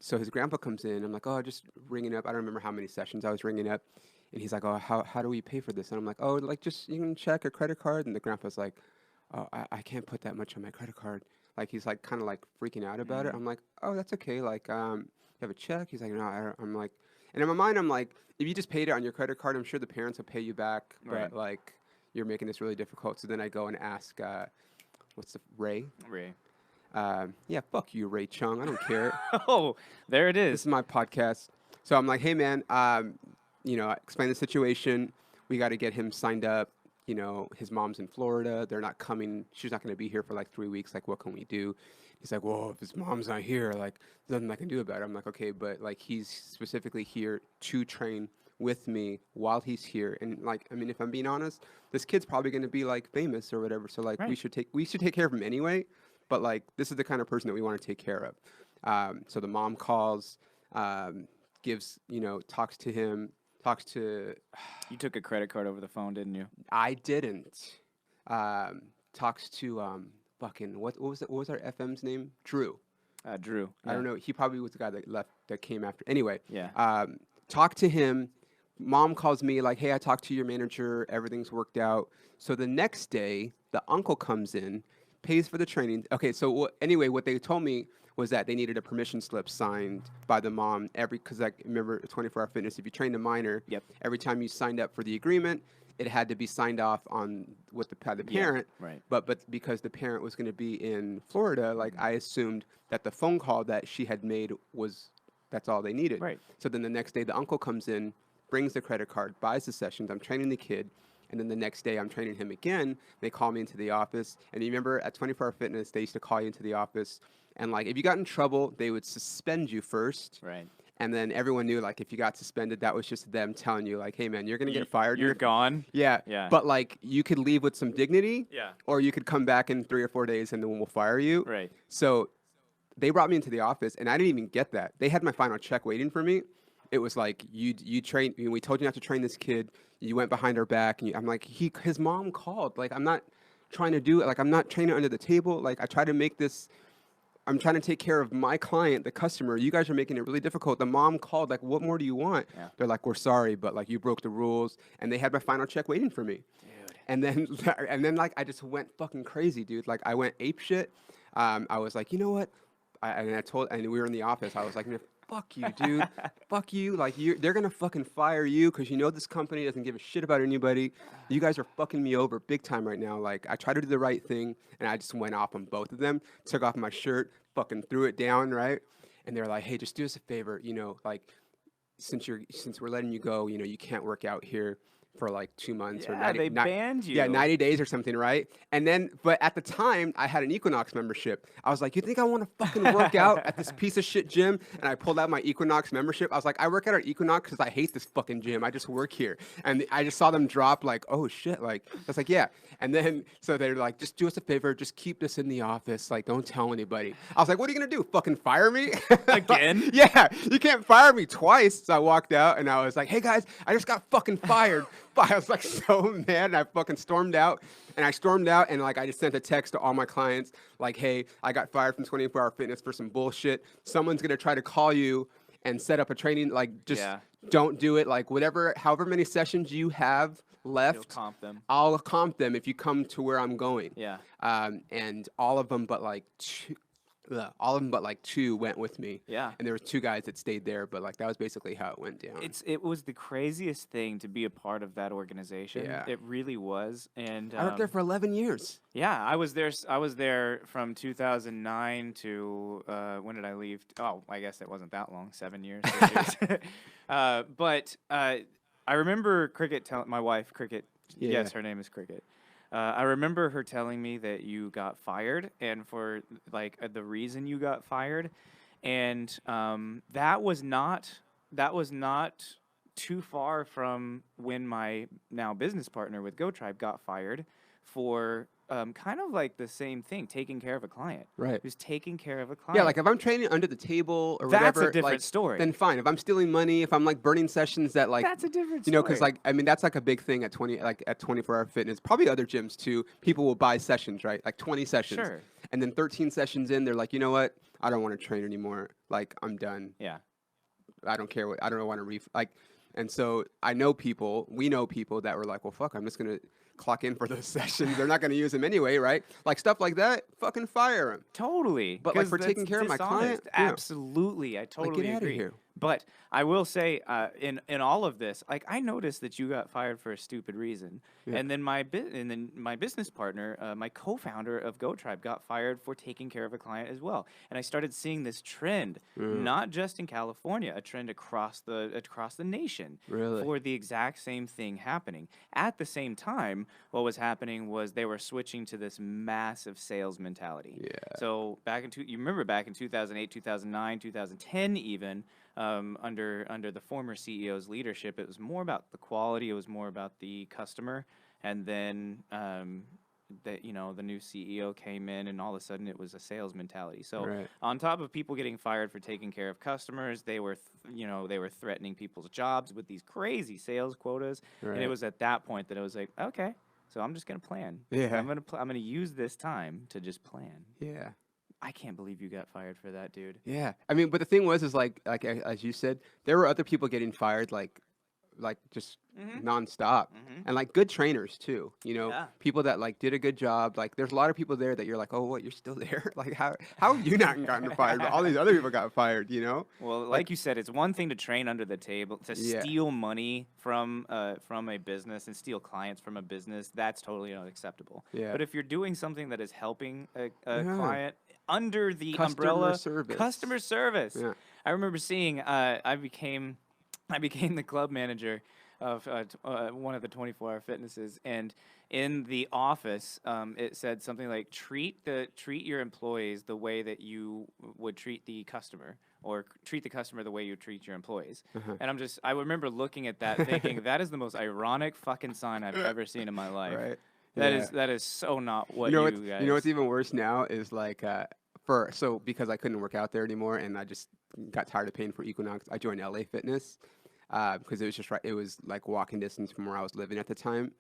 So his grandpa comes in. I'm like, oh, just ringing up. I don't remember how many sessions I was ringing up. And he's like, oh, how do we pay for this? And I'm like, oh, like just you can check a credit card. And the grandpa's like, oh, I can't put that much on my credit card. Like he's like kind of like freaking out about it. I'm like, oh, that's okay. Like, you have a check? He's like, no. I'm like, and in my mind, I'm like, if you just paid it on your credit card, I'm sure the parents will pay you back. Right. But like, you're making this really difficult. So then I go and ask, Ray? Ray. Yeah, fuck you, Ray Chung. I don't care. Oh, there it This is. is my podcast. So I'm like, hey, man, explain the situation. We got to get him signed up. You know, his mom's in Florida. They're not coming. She's not going to be here for like 3 weeks. Like, what can we do? He's like, well, if his mom's not here, like, there's nothing I can do about it. I'm like, okay, but like, he's specifically here to train with me while he's here. And like, I mean, if I'm being honest, this kid's probably going to be like famous or whatever. So like, Right. we should take care of him anyway. But like, this is the kind of person that we want to take care of. So the mom calls, talks to him, You took a credit card over the phone, didn't you? I didn't, talks to, fucking, what was our FM's name? Drew. Drew. I don't know. He probably was the guy that came after. Anyway, Yeah. talked to him, Mom calls me like, "Hey, I talked to your manager. Everything's worked out." So the next day, the uncle comes in, pays for the training. Okay, so anyway, what they told me was that they needed a permission slip signed by the mom because like remember 24 Hour Fitness, if you trained a minor, Yep. every time you signed up for the agreement, it had to be signed off on with by the Yeah. parent. Right. But because the parent was going to be in Florida, like I assumed that the phone call that she had made was that's all they needed. Right. So then the next day, the uncle comes in, brings the credit card, buys the sessions. I'm training the kid. And then the next day, I'm training him again. They call me into the office. And you remember at 24 Hour Fitness, they used to call you into the office. And like, if you got in trouble, they would suspend you first. Right. And then everyone knew, like, if you got suspended, that was just them telling you, like, hey, man, you're going to get fired. You're gone. Yeah. Yeah. But like, you could leave with some dignity. Yeah. Or you could come back in 3 or 4 days and then we'll fire you. Right. So they brought me into the office and I didn't even get that. They had my final check waiting for me. It was like you trained. We told you not to train this kid. You went behind our back, and I'm like, his mom called. Like I'm not trying to do it. Like I'm not training under the table. Like I try to make this. I'm trying to take care of my client, the customer. You guys are making it really difficult. The mom called. Like, what more do you want? Yeah. They're like, we're sorry, but like you broke the rules, and they had my final check waiting for me. Dude. And then like I just went fucking crazy, dude. Like I went ape shit. I was like, you know what? And we were in the office. I was like, "Man, fuck you, dude. Fuck you. Like, they're going to fucking fire you because you know this company doesn't give a shit about anybody. You guys are fucking me over big time right now. Like, I tried to do the right thing, and I just went off on both of them, took off my shirt, fucking threw it down, right? And they're like, hey, just do us a favor, you know, like, since we're letting you go, you know, you can't work out here for like 2 months or Yeah, 90, they banned you. Yeah, 90 days or something, right? And then, but at the time, I had an Equinox membership. I was like, you think I want to fucking work out at this piece of shit gym? And I pulled out my Equinox membership. I was like, I work out at Equinox because I hate this fucking gym. I just work here. And I just saw them drop like, oh shit. Like, I was like, yeah. And then, so they're like, just do us a favor. Just keep this in the office. Like, don't tell anybody. I was like, what are you going to do? Fucking fire me? Again? Yeah, you can't fire me twice. So I walked out and I was like, hey guys, I just got fucking fired. I was like so mad and I fucking stormed out. And I stormed out and like I just sent a text to all my clients like, hey, I got fired from 24 Hour Fitness for some bullshit. Someone's going to try to call you and set up a training. Like, just don't do it. Like, however many sessions you have left, You'll comp them. I'll comp them if you come to where I'm going. Yeah. And all of them but like two went with me. Yeah. And there were 2 guys that stayed there, but like that was basically how it went down. It was the craziest thing to be a part of that organization. Yeah. It really was. And I worked there for 11 years. yeah, I was there from 2009 to when did I leave? Oh, I guess it wasn't that long, 7 years. 8 years. But I remember Cricket my wife, Cricket. Yeah. Yes, her name is Cricket. I remember her telling me that you got fired, and for like the reason you got fired, and that was not too far from when my now business partner with GoTribe got fired for kind of like the same thing, taking care of a client. Right. He was taking care of a client. Yeah, like if I'm training under the table or That's whatever, a different like, story. then fine. If I'm stealing money, if I'm like burning sessions that like That's a different you know, because story. like I mean that's like a big thing at 24 Hour Fitness, probably other gyms too. People will buy sessions, right? Like 20 sessions, Sure. and then 13 sessions in, they're like, you know what? I don't want to train anymore. Like I'm done. Yeah. I don't care what I don't want to like. And so we know people that were like, well, fuck, I'm just gonna clock in for those sessions. They're not gonna use them anyway, right? Like stuff like that, fucking fire them. Totally. But like 'cause for taking that's care of my dishonest. client, yeah. Absolutely, I totally get outta agree. here. But I will say, in all of this, like I noticed that you got fired for a stupid reason, Yeah. and then my business partner, my co-founder of GoTribe, got fired for taking care of a client as well. And I started seeing this trend, not just in California, a trend across the nation, Really? for the exact same thing happening. At the same time, what was happening was they were switching to this massive sales mentality. Yeah. So you remember back in 2008, 2009, 2010 even, under the former CEO's leadership, it was more about the quality, it was more about the customer, and then the new CEO came in, and all of a sudden it was a sales mentality. So Right. on top of people getting fired for taking care of customers, they were threatening people's jobs with these crazy sales quotas, and it Right. was at that point that I was like, okay, so I'm just gonna plan. Yeah. I'm gonna use this time to just plan. Yeah. I can't believe you got fired for that, dude. Yeah. I mean, but the thing was, is like as you said, there were other people getting fired like like just Mm-hmm. nonstop, Mm-hmm. and like good trainers too. You know, Yeah. people that like did a good job. Like there's a lot of people there that you're like, oh, what, you're still there? Like how have you not gotten fired? But all these other people got fired. You know, Well, like like you said, it's one thing to train under the table, to yeah, steal money from a business and steal clients from a business. That's totally unacceptable. yeah, But if you're doing something that is helping a yeah. client under the Customer umbrella service. customer service, Yeah. I remember seeing. I became the club manager of one of the 24-hour fitnesses, and in the office, it said something like treat your employees the way that you would treat the customer, or treat the customer the way you treat your employees. Uh-huh. And I remember looking at that thinking that is the most ironic fucking sign I've ever seen in my life. Right. That Yeah. is that is so not You what know you what's guys. even worse now is like because I couldn't work out there anymore and I just got tired of paying for Equinox. I joined LA Fitness because it was just right. It was like walking distance from where I was living at the time.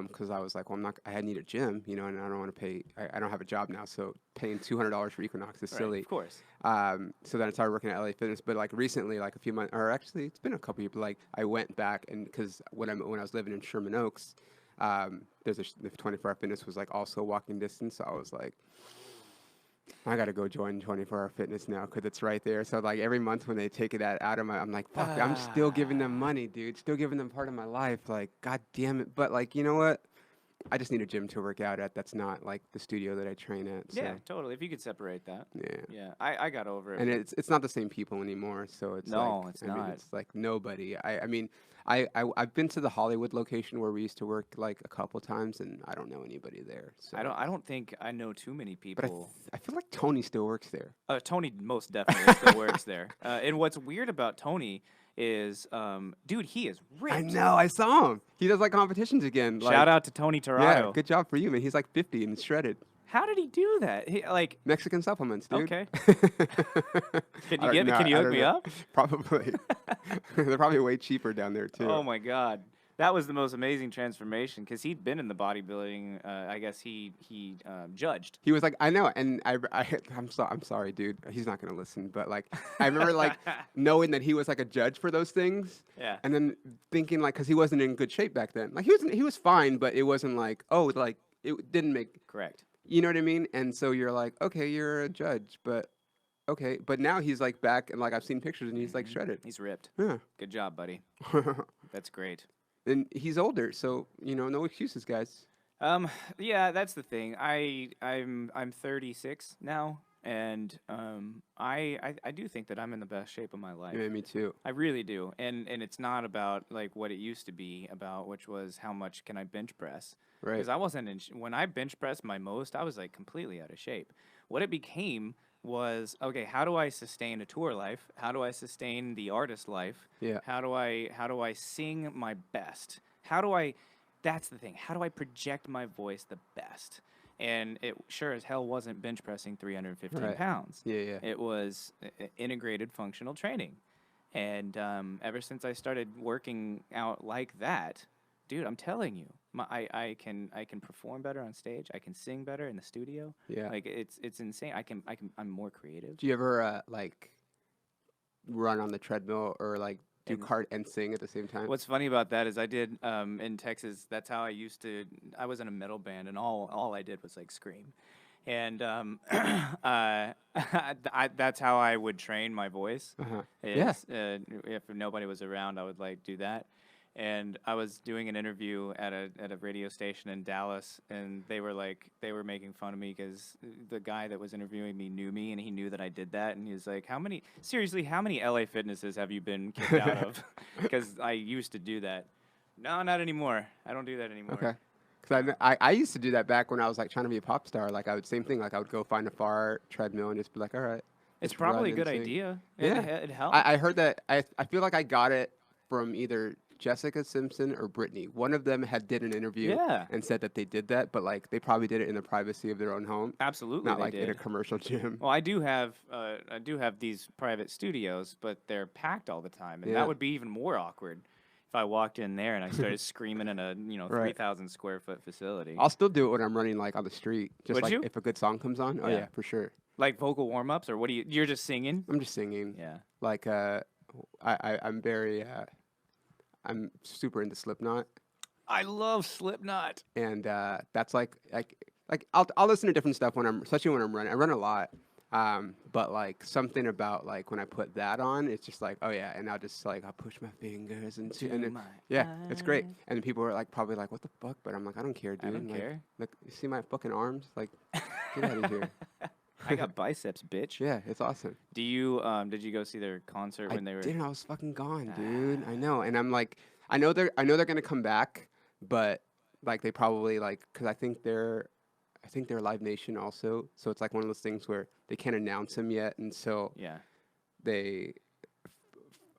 Because I was like, well, I need a gym, you know, and I don't want to pay. I don't have a job now, so paying $200 for Equinox is Right, silly. of course. So then I started working at LA Fitness, but like recently, like a few months, or actually it's been a couple years, but like I went back and because when I was living in Sherman Oaks, the 24-hour fitness was like also walking distance. So I was like, I gotta go join 24-hour fitness now because it's right there. So like every month when they take that out of I'm like, fuck, I'm still giving them money, dude. Still giving them part of my life. Like, god damn it. But like, you know what? I just need a gym to work out at. That's not like the studio that I train at. So Yeah, totally. If you could separate that. yeah. Yeah, I got over it. And but it's not the same people anymore. So it's like No, it's I mean not. it's like nobody. I mean I've been to the Hollywood location where we used to work like a couple times and I don't know anybody there. So I don't think I know too many but people. I feel like Tony still works there. Tony most definitely still works there. And what's weird about Tony is, dude, he is I ripped. know. I saw him. He does like competitions again. Like, Shout out to Tony yeah, Torado. good job for you, man. He's like 50 and shredded. How did he do that? Like, Mexican supplements, dude. okay. Can I you don't know, can you I hook don't me know. up? Probably. They're probably way cheaper down there too. Oh my God. That was the most amazing transformation because he'd been in the bodybuilding. I guess he judged. He was like, I know, and I'm sorry, dude. He's not gonna listen, but like, I remember like knowing that he was like a judge for those things, Yeah. and then thinking like, because he wasn't in good shape back then. Like he was fine, but it wasn't like, oh, like it didn't make, Correct. you know what I mean? And so you're like, okay, you're a judge, but okay, but now he's like back, and like I've seen pictures, and he's like shredded. He's ripped. Yeah. Good job, buddy. That's great. And he's older, so you know, no excuses, guys. Yeah, that's the thing. I'm 36 now, and I do think that I'm in the best shape of my life. Yeah, me too. I really do. And it's not about like what it used to be about, which was how much can I bench press. Right. Because I wasn't when I bench pressed my most, I was like completely out of shape. What it became was, okay, how do I sustain a tour life? How do I sustain the artist life? Yeah. How do I sing my best? That's the thing. How do I project my voice the best? And it sure as hell wasn't bench pressing 315 Right. pounds. Yeah, yeah. It was integrated functional training. And ever since I started working out like that, dude, I'm telling you, I can perform better on stage. I can sing better in the studio. Yeah. Like it's insane. I'm more creative. Do you ever like run on the treadmill or like do cart and sing at the same time? What's funny about that is I did in Texas. That's how I used to. I was in a metal band, and all I did was like scream, and that's how I would train my voice. Uh-huh. Is, if nobody was around, I would like do that. And I was doing an interview at a radio station in Dallas, and they were making fun of me because the guy that was interviewing me knew me, and he knew that I did that, and he was like, how many LA Fitnesses have you been kicked out of? Because I used to do that. No, not anymore. I don't do that anymore. Okay. Because I used to do that back when I was like trying to be a pop star. Like I would same thing. Like I would go find a far treadmill and just be like, all right. It's just probably a run good and sing. idea. Yeah. It helps. I heard that. I feel like I got it from either Jessica Simpson or Brittany. One of them had did an interview Yeah. and said that they did that, but like they probably did it in the privacy of their own home, Absolutely, not they like did. in a commercial gym. Well, I do have these private studios, but they're packed all the time, and Yeah. that would be even more awkward if I walked in there and I started screaming in a Right. 3,000 square foot facility. I'll still do it when I'm running like on the street. Just Would like you? if a good song comes on. Oh Yeah. yeah, for sure. Like vocal warm ups, or what do you're just singing? I'm just singing. Yeah. Like I'm very I'm super into Slipknot, I love Slipknot. and that's like I'll listen to different stuff when I'm, especially when I'm running. I run a lot, but like something about like when I put that on, it's just like, oh yeah, and I'll push my fingers into, and To then, my yeah, it's great. eyes. And people are like probably like, what the fuck? But I'm like, I don't care, I dude. don't care. Like you see my fucking arms? Like, get out of here. I got biceps, bitch. Yeah, it's awesome. Do you did you go see their concert I when they were? didn't. I was fucking gone, dude. I know, and I'm like, I know they're gonna come back, but like they probably like, cause I think they're Live Nation also. So it's like one of those things where they can't announce them yet until Yeah. they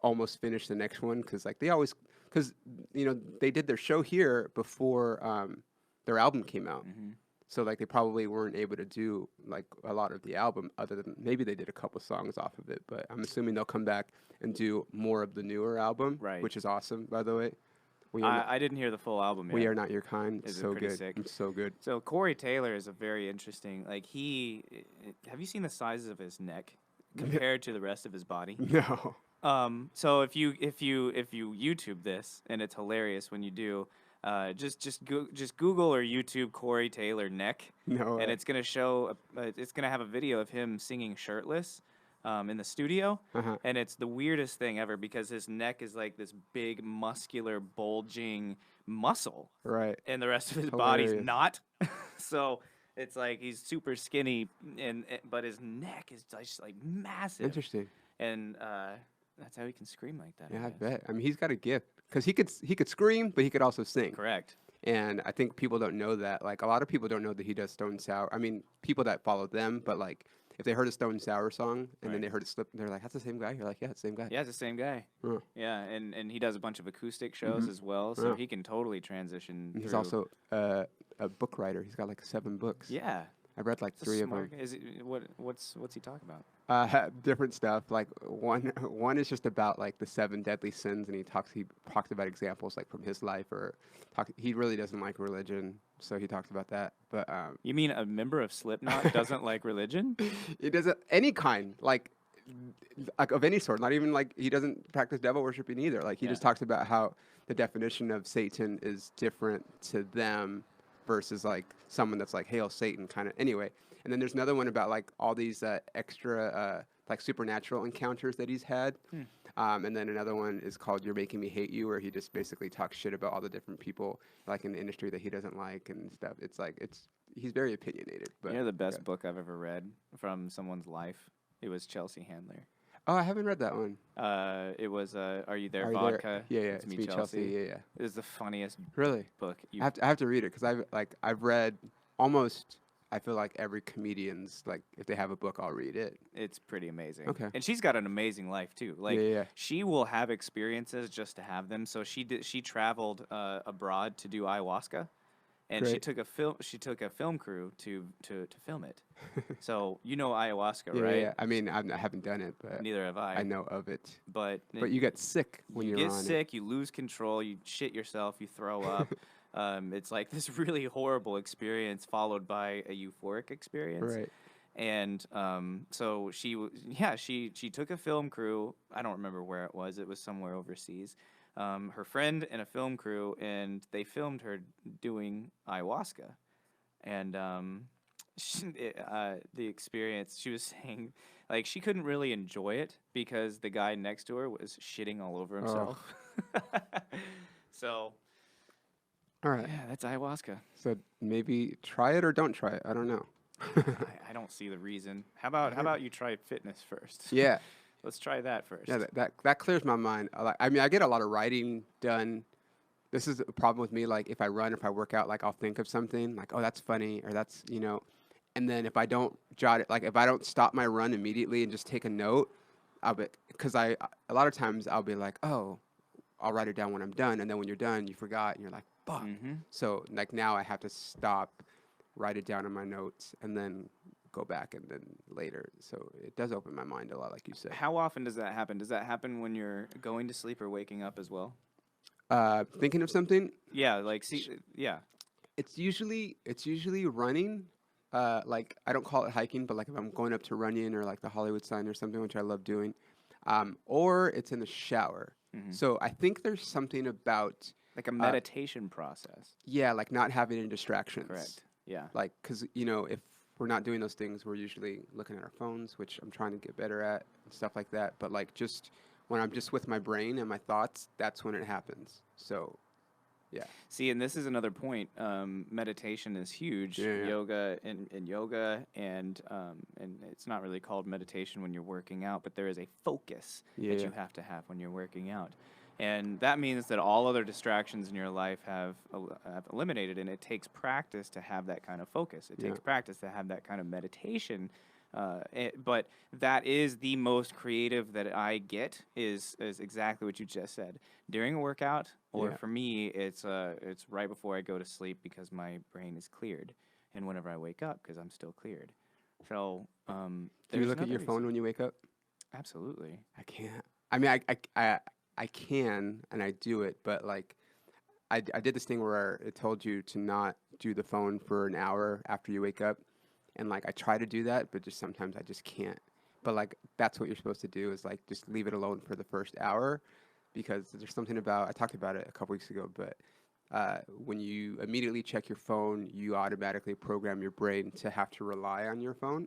almost finish the next one, cause like they always, cause you know they did their show here before their album came out. Hmm. So like they probably weren't able to do like a lot of the album, other than maybe they did a couple songs off of it. But I'm assuming they'll come back and do more of the newer album, Right. which is awesome, by the way. We are not, I didn't hear the full album we yet. are not your kind. It's Is it so pretty good. sick? It's so good. So Corey Taylor is a very interesting. Like have you seen the sizes of his neck compared to the rest of his body? No, So if you YouTube this, and it's hilarious when you do, just Google or YouTube Corey Taylor neck, no. and it's gonna show it's gonna have a video of him singing shirtless, in the studio, Uh-huh. and it's the weirdest thing ever because his neck is like this big muscular bulging muscle, Right. and the rest of his body's Hilarious. not. So it's like he's super skinny, but his neck is just like massive, Interesting. and that's how he can scream like that. Yeah, I guess. bet. I mean, he's got a gift because he could scream, but he could also sing. Correct. And I think people don't know that. Like a lot of people don't know that he does Stone Sour. I mean, people that follow them, but like if they heard a Stone Sour song and then Right. they heard it slip, they're like, "That's the same guy." You're like, "Yeah, it's the same guy." Yeah, it's the same guy. Huh. Yeah, and he does a bunch of acoustic shows Mhm. as well, so Yeah. he can totally transition. And he's through. also a book writer. He's got like 7 books. Yeah. I read like It's a 3 of smart them. guy. Is it what's he talking about? Different stuff. Like one is just about like the 7 deadly sins, and he talks about examples like from his life, or he really doesn't like religion, so he talks about that. But You mean a member of Slipknot doesn't like religion? he doesn't any kind like of any sort. Not even like he doesn't practice devil worshiping either. Like he Yeah. just talks about how the definition of Satan is different to them versus like someone that's like hail Satan kind of. Anyway, and then there's another one about like all these extra like supernatural encounters that he's had. And then another one is called "You're Making Me Hate You," where he just basically talks shit about all the different people like in the industry that he doesn't like and stuff. It's like he's very opinionated. But You know the best yeah. book I've ever read from someone's life? It was Chelsea Handler. Oh, I haven't read that one. It was Are You There, Are You There? Vodka? Yeah, yeah. It's Me, Chelsea. Yeah, yeah. It was the funniest Really? book you. I have to read it because I've read almost, I feel like every comedian's, like if they have a book, I'll read it. It's pretty amazing. Okay. And she's got an amazing life too. Like yeah. she will have experiences just to have them. So she traveled abroad to do ayahuasca, and Great. she took a film crew to film it. So you know ayahuasca, Yeah, right? yeah. I mean, I haven't done it, but Neither have I. I know of it. But But you get sick when you you're get on sick, you lose control, you shit yourself, you throw up. It's like this really horrible experience followed by a euphoric it. experience. Right. And so she took a film crew. I don't remember where it was. It was somewhere overseas. Her friend and a film crew, and they filmed her doing ayahuasca. And the experience, she was saying, like she couldn't really enjoy it because the guy next to her was shitting all over himself. So All right. yeah, that's ayahuasca. So maybe try it or don't try it. I don't know. I don't see the reason. How about you try fitness first? Yeah. Let's try that first. Yeah, that clears my mind. I mean, I get a lot of writing done. This is a problem with me. Like, if I run, if I work out, like, I'll think of something, like, oh, that's funny, or that's, and then if I don't jot it, like, if I don't stop my run immediately and just take a note, because a lot of times I'll be like, oh, I'll write it down when I'm done, and then when you're done, you forgot, and you're like, fuck. Mm-hmm. So, like, now I have to stop, write it down in my notes, and then go back and then later. So it does open my mind a lot, like you said. How often does that happen? Does that happen when you're going to sleep or waking up as well? Thinking of something, Yeah, like yeah. it's usually running. Like I don't call it hiking, but like if I'm going up to Runyon or like the Hollywood sign or something, which I love doing, or it's in the shower. Hmm. So I think there's something about, Like a uh, meditation process. yeah, like not having any distractions. Correct. Yeah. Like, because, if we're not doing those things, we're usually looking at our phones, which I'm trying to get better at and stuff like that. But like, just when I'm just with my brain and my thoughts, that's when it happens. So, yeah. See, and this is another point. Meditation is huge. Yeah. Yeah. Yoga, and it's not really called meditation when you're working out, but there is a focus Yeah. that Yeah. you have to have when you're working out, and that means that all other distractions in your life have eliminated, and it takes practice to have that kind of focus. It Yeah. takes practice to have that kind of meditation. But that is the most creative that I get is exactly what you just said during a workout, or Yeah. for me, it's right before I go to sleep because my brain is cleared, and whenever I wake up because I'm still cleared. So Do you there's look at another your phone reason. when you wake up? Absolutely. I can't. I mean, I can and I do it, but like I did this thing where it told you to not do the phone for an hour after you wake up, and like I try to do that, but just sometimes I just can't. But like that's what you're supposed to do is like just leave it alone for the first hour, because there's something about, I talked about it a couple weeks ago, but when you immediately check your phone, you automatically program your brain to have to rely on your phone,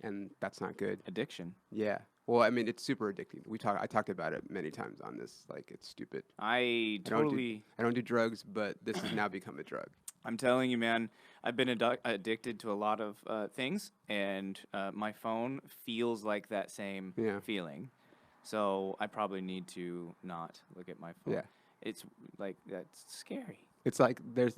and that's not good. Addiction. Yeah. Well, I mean, it's super addicting. I talked about it many times on this. Like, it's stupid. I I don't do totally. I don't do drugs, but this has now become a drug. I'm telling you, man, I've been addicted to a lot of things, and my phone feels like that same Yeah. feeling. So I probably need to not look at my phone. Yeah. It's like that's scary. It's like they're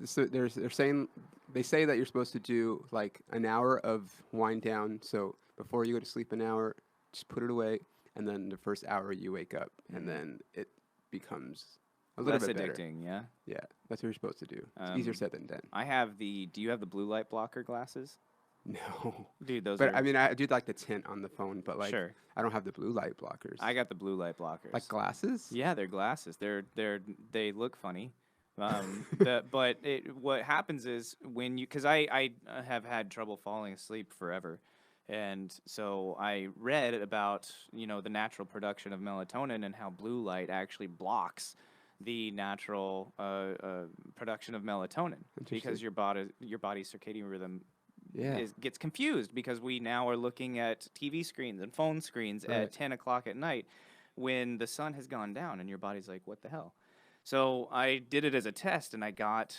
saying, they say that you're supposed to do like an hour of wind down. So before you go to sleep, an hour, just put it away, and then the first hour you wake up, and Mhm. then it becomes a little Less bit better. addicting, yeah. Yeah, that's what you're supposed to do. It's easier Um, said than done. I have the. Do you have the blue light blocker glasses, No, dude? Those but I are mean, I do like the tint on the phone, but like sure. I don't have the blue light blockers. I got the blue light Like blockers. glasses. Yeah, they're glasses. They look funny. What happens is when you, because I have had trouble falling asleep forever, and so I read about the natural production of melatonin and how blue light actually blocks the natural production of melatonin Interesting. because your body's circadian rhythm Yeah. gets confused because we now are looking at TV screens and phone screens Right. at 10 o'clock at night when the sun has gone down and your body's like, what the hell? So I did it as a test and I got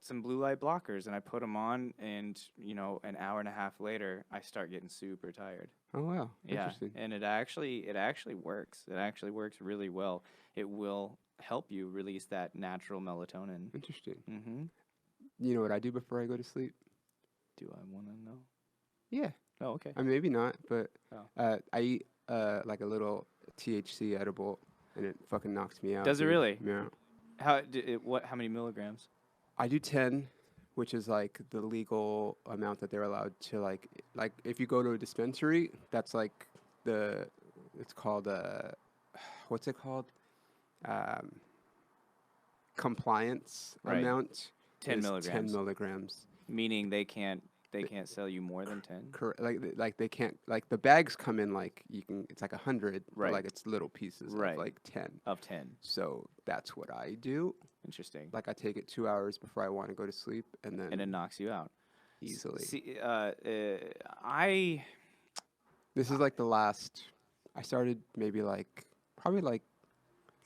some blue light blockers and I put them on and an hour and a half later I start getting super tired. Oh wow. Yeah, Interesting. and it actually works. It actually works really well. It will help you release that natural melatonin. Interesting. Mhm. You know what I do before I go to sleep? Do I want to know? Yeah. Oh, okay. I mean, maybe not, but Oh. I eat like a little THC edible, and it fucking knocks me out, Does it dude. really? Yeah. How many milligrams? I do 10, which is like the legal amount that they're allowed to like if you go to a dispensary, that's like the it's called what's it called? Um, compliance Right. amount 10 is 10 milligrams. milligrams. Meaning they can't sell you more than 10? Correct. Like they can't, like the bags come in like you can. It's like 100, but Right. like it's little pieces of Right. like 10. Of 10. So that's what I do. Interesting. Like I take it 2 hours before I want to go to sleep, and And it then knocks you out. easily. See, I This is like the last. I started maybe like probably like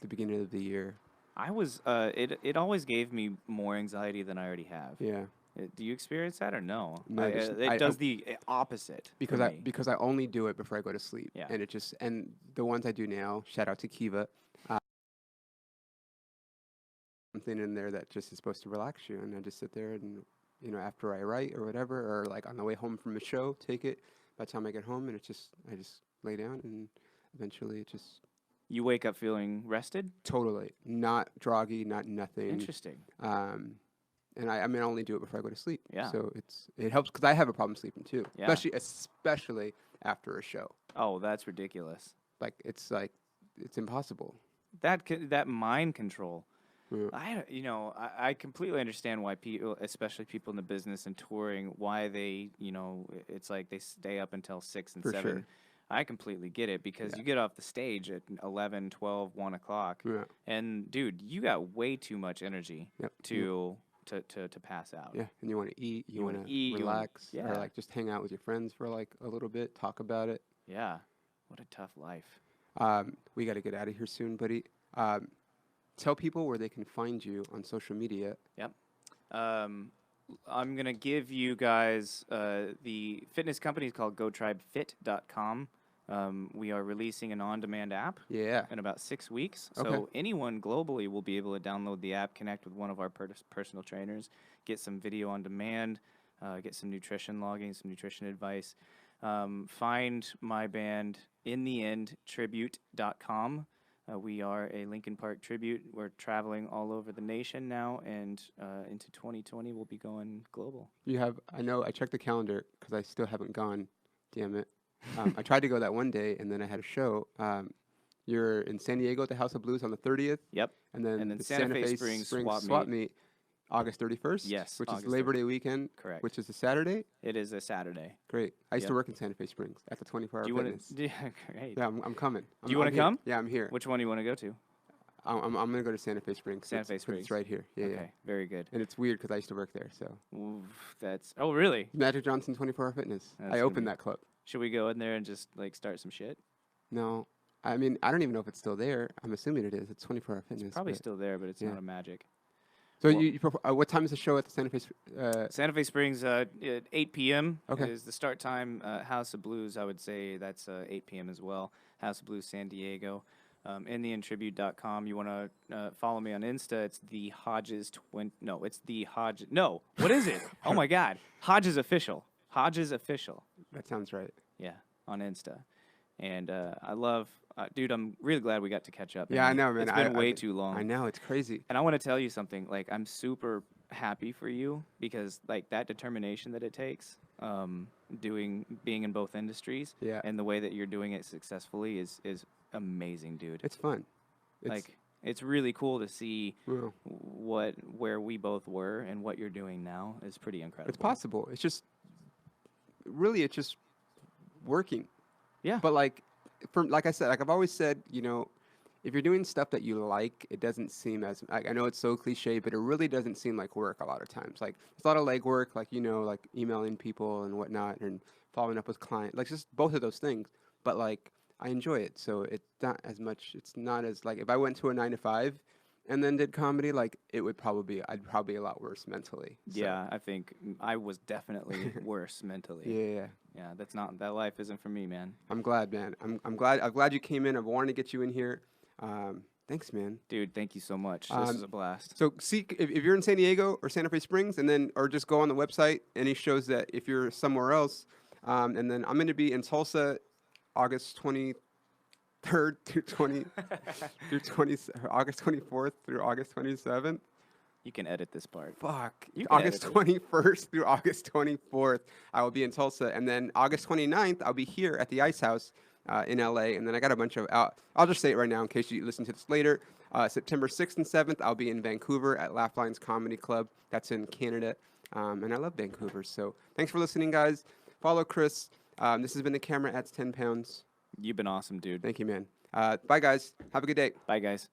the beginning of the year. I was it always gave me more anxiety than I already have. Yeah. Do you experience that or no? No, just It does the opposite for me. because I only do it before I go to sleep, Yeah. and it just, and the ones I do now. Shout out to Kiva. Something in there that just is supposed to relax you, and I just sit there and after I write or whatever, or like on the way home from a show, take it. By the time I get home, and I just lay down, and eventually it just You wake up feeling rested? totally not groggy, not nothing. Interesting. Um, and I mean I only do it before I go to sleep. Yeah. So it helps because I have a problem sleeping too, Yeah. especially after a show. Oh, that's ridiculous. Like it's impossible. That mind control. Yeah. I completely understand why people, especially people in the business and touring, why they, it's like they stay up until 6 and For 7. sure. I completely get it because Yeah. you get off the stage at 11, 12, 1 o'clock, Yeah. and dude, you got way too much energy Yep. to pass out. Yeah, and you want to eat, you You want want to to eat, you want to, relax, or yeah, like just hang out with your friends for like a little bit, talk about it. yeah. What a tough life. We got to get out of here soon, buddy. Um, Tell people where they can find you on social media. Yep. Um, I'm going to give you guys the fitness company is called GoTribeFit.com. We are releasing an on-demand app Yeah. in about 6 weeks. Okay. So anyone globally will be able to download the app, connect with one of our personal trainers, get some video on demand, get some nutrition logging, some nutrition advice. Find my band In the End Tribute.com. We are a Linkin Park tribute. We're traveling all over the nation now, and into 2020, we'll be going global. You have, I know, I checked the calendar because I still haven't gone. Damn it. I tried to go that one day, and then I had a show. You're in San Diego at the House of Blues on the 30th. Yep. And then, And then the Santa Fe Springs swap swap meet. meet August 31st. Yes, Which August is Labor Day weekend. Correct. Which is a Saturday. It is a Saturday. Great. I used to Yep. work in Santa Fe Springs at the 24-hour Do you fitness. want to? Yeah, great. Yeah, I'm coming. Do you want I'm to here. come? Yeah, I'm here. Which one do you want to go to? I'm going to go to Santa Fe Springs. Santa Fe 'cause Springs. It's right here. Yeah, Okay, yeah. very good. And it's weird because I used to work there. So That's oh really? Magic Johnson 24-hour fitness. That's I gonna opened be- that club. Should we go in there and just like start some shit? No, I mean I don't even know if it's still there. I'm assuming it is. It's 24-hour fitness. Probably but- still there, but it's yeah. not a Magic. So Well- what time is the show at the Santa Fe? Santa Fe Springs at 8 p.m. Okay. is the start time. House of Blues, I would say that's 8 p.m. as well. House of Blues San Diego. InTheEndTribute.com. You want to follow me on Insta? It's the Hodges No, it's the Hodges. No, what is it? Oh my God, Hodges Official. Hodges Official. That sounds right. Yeah, on Insta. And I love, dude. I'm really glad we got to catch up. Yeah, I know, man. It's been way too long. I know, it's crazy. And I want to tell you something. Like, I'm super happy for you because, like, that determination that it takes, being in both industries, Yeah. and the way that you're doing it successfully is amazing, dude. It's fun. It's really cool to see Well, where we both were and what you're doing now is pretty incredible. it's possible. It's just working. Yeah. But like I said, like I've always said, if you're doing stuff that you like, it doesn't seem as I know it's so cliche, but it really doesn't seem like work a lot of times. Like it's a lot of legwork, like like emailing people and whatnot, and following up with clients, like just both of those things. But like I enjoy it, so it's not as much. It's not as like if I went to a 9 to 5 and then did comedy, like I'd probably be a lot worse mentally. So, Yeah, I think I was definitely worse mentally. Yeah. Yeah, that life isn't for me, man. I'm glad, man. I'm glad you came in. I've wanted to get you in here. Thanks, man. Dude, thank you so much. This was a blast. So if you're in San Diego or Santa Fe Springs, or just go on the website. Any shows that if you're somewhere else, and then I'm going to be in Tulsa, August 23rd through August 24th through August 27th. You can edit this part. Fuck. You can August edit 21st through August 24th, I will be in Tulsa, and then August 29th, I'll be here at the Ice House in LA, and then I got a bunch of I'll just say it right now in case you listen to this later. September 6th and 7th, I'll be in Vancouver at Laugh Lines Comedy Club. That's in Canada, and I love Vancouver. So thanks for listening, guys. Follow Chris. This has been The Camera Adds 10 Pounds. You've been awesome, dude. Thank you, man. Bye, guys. Have a good day. Bye, guys.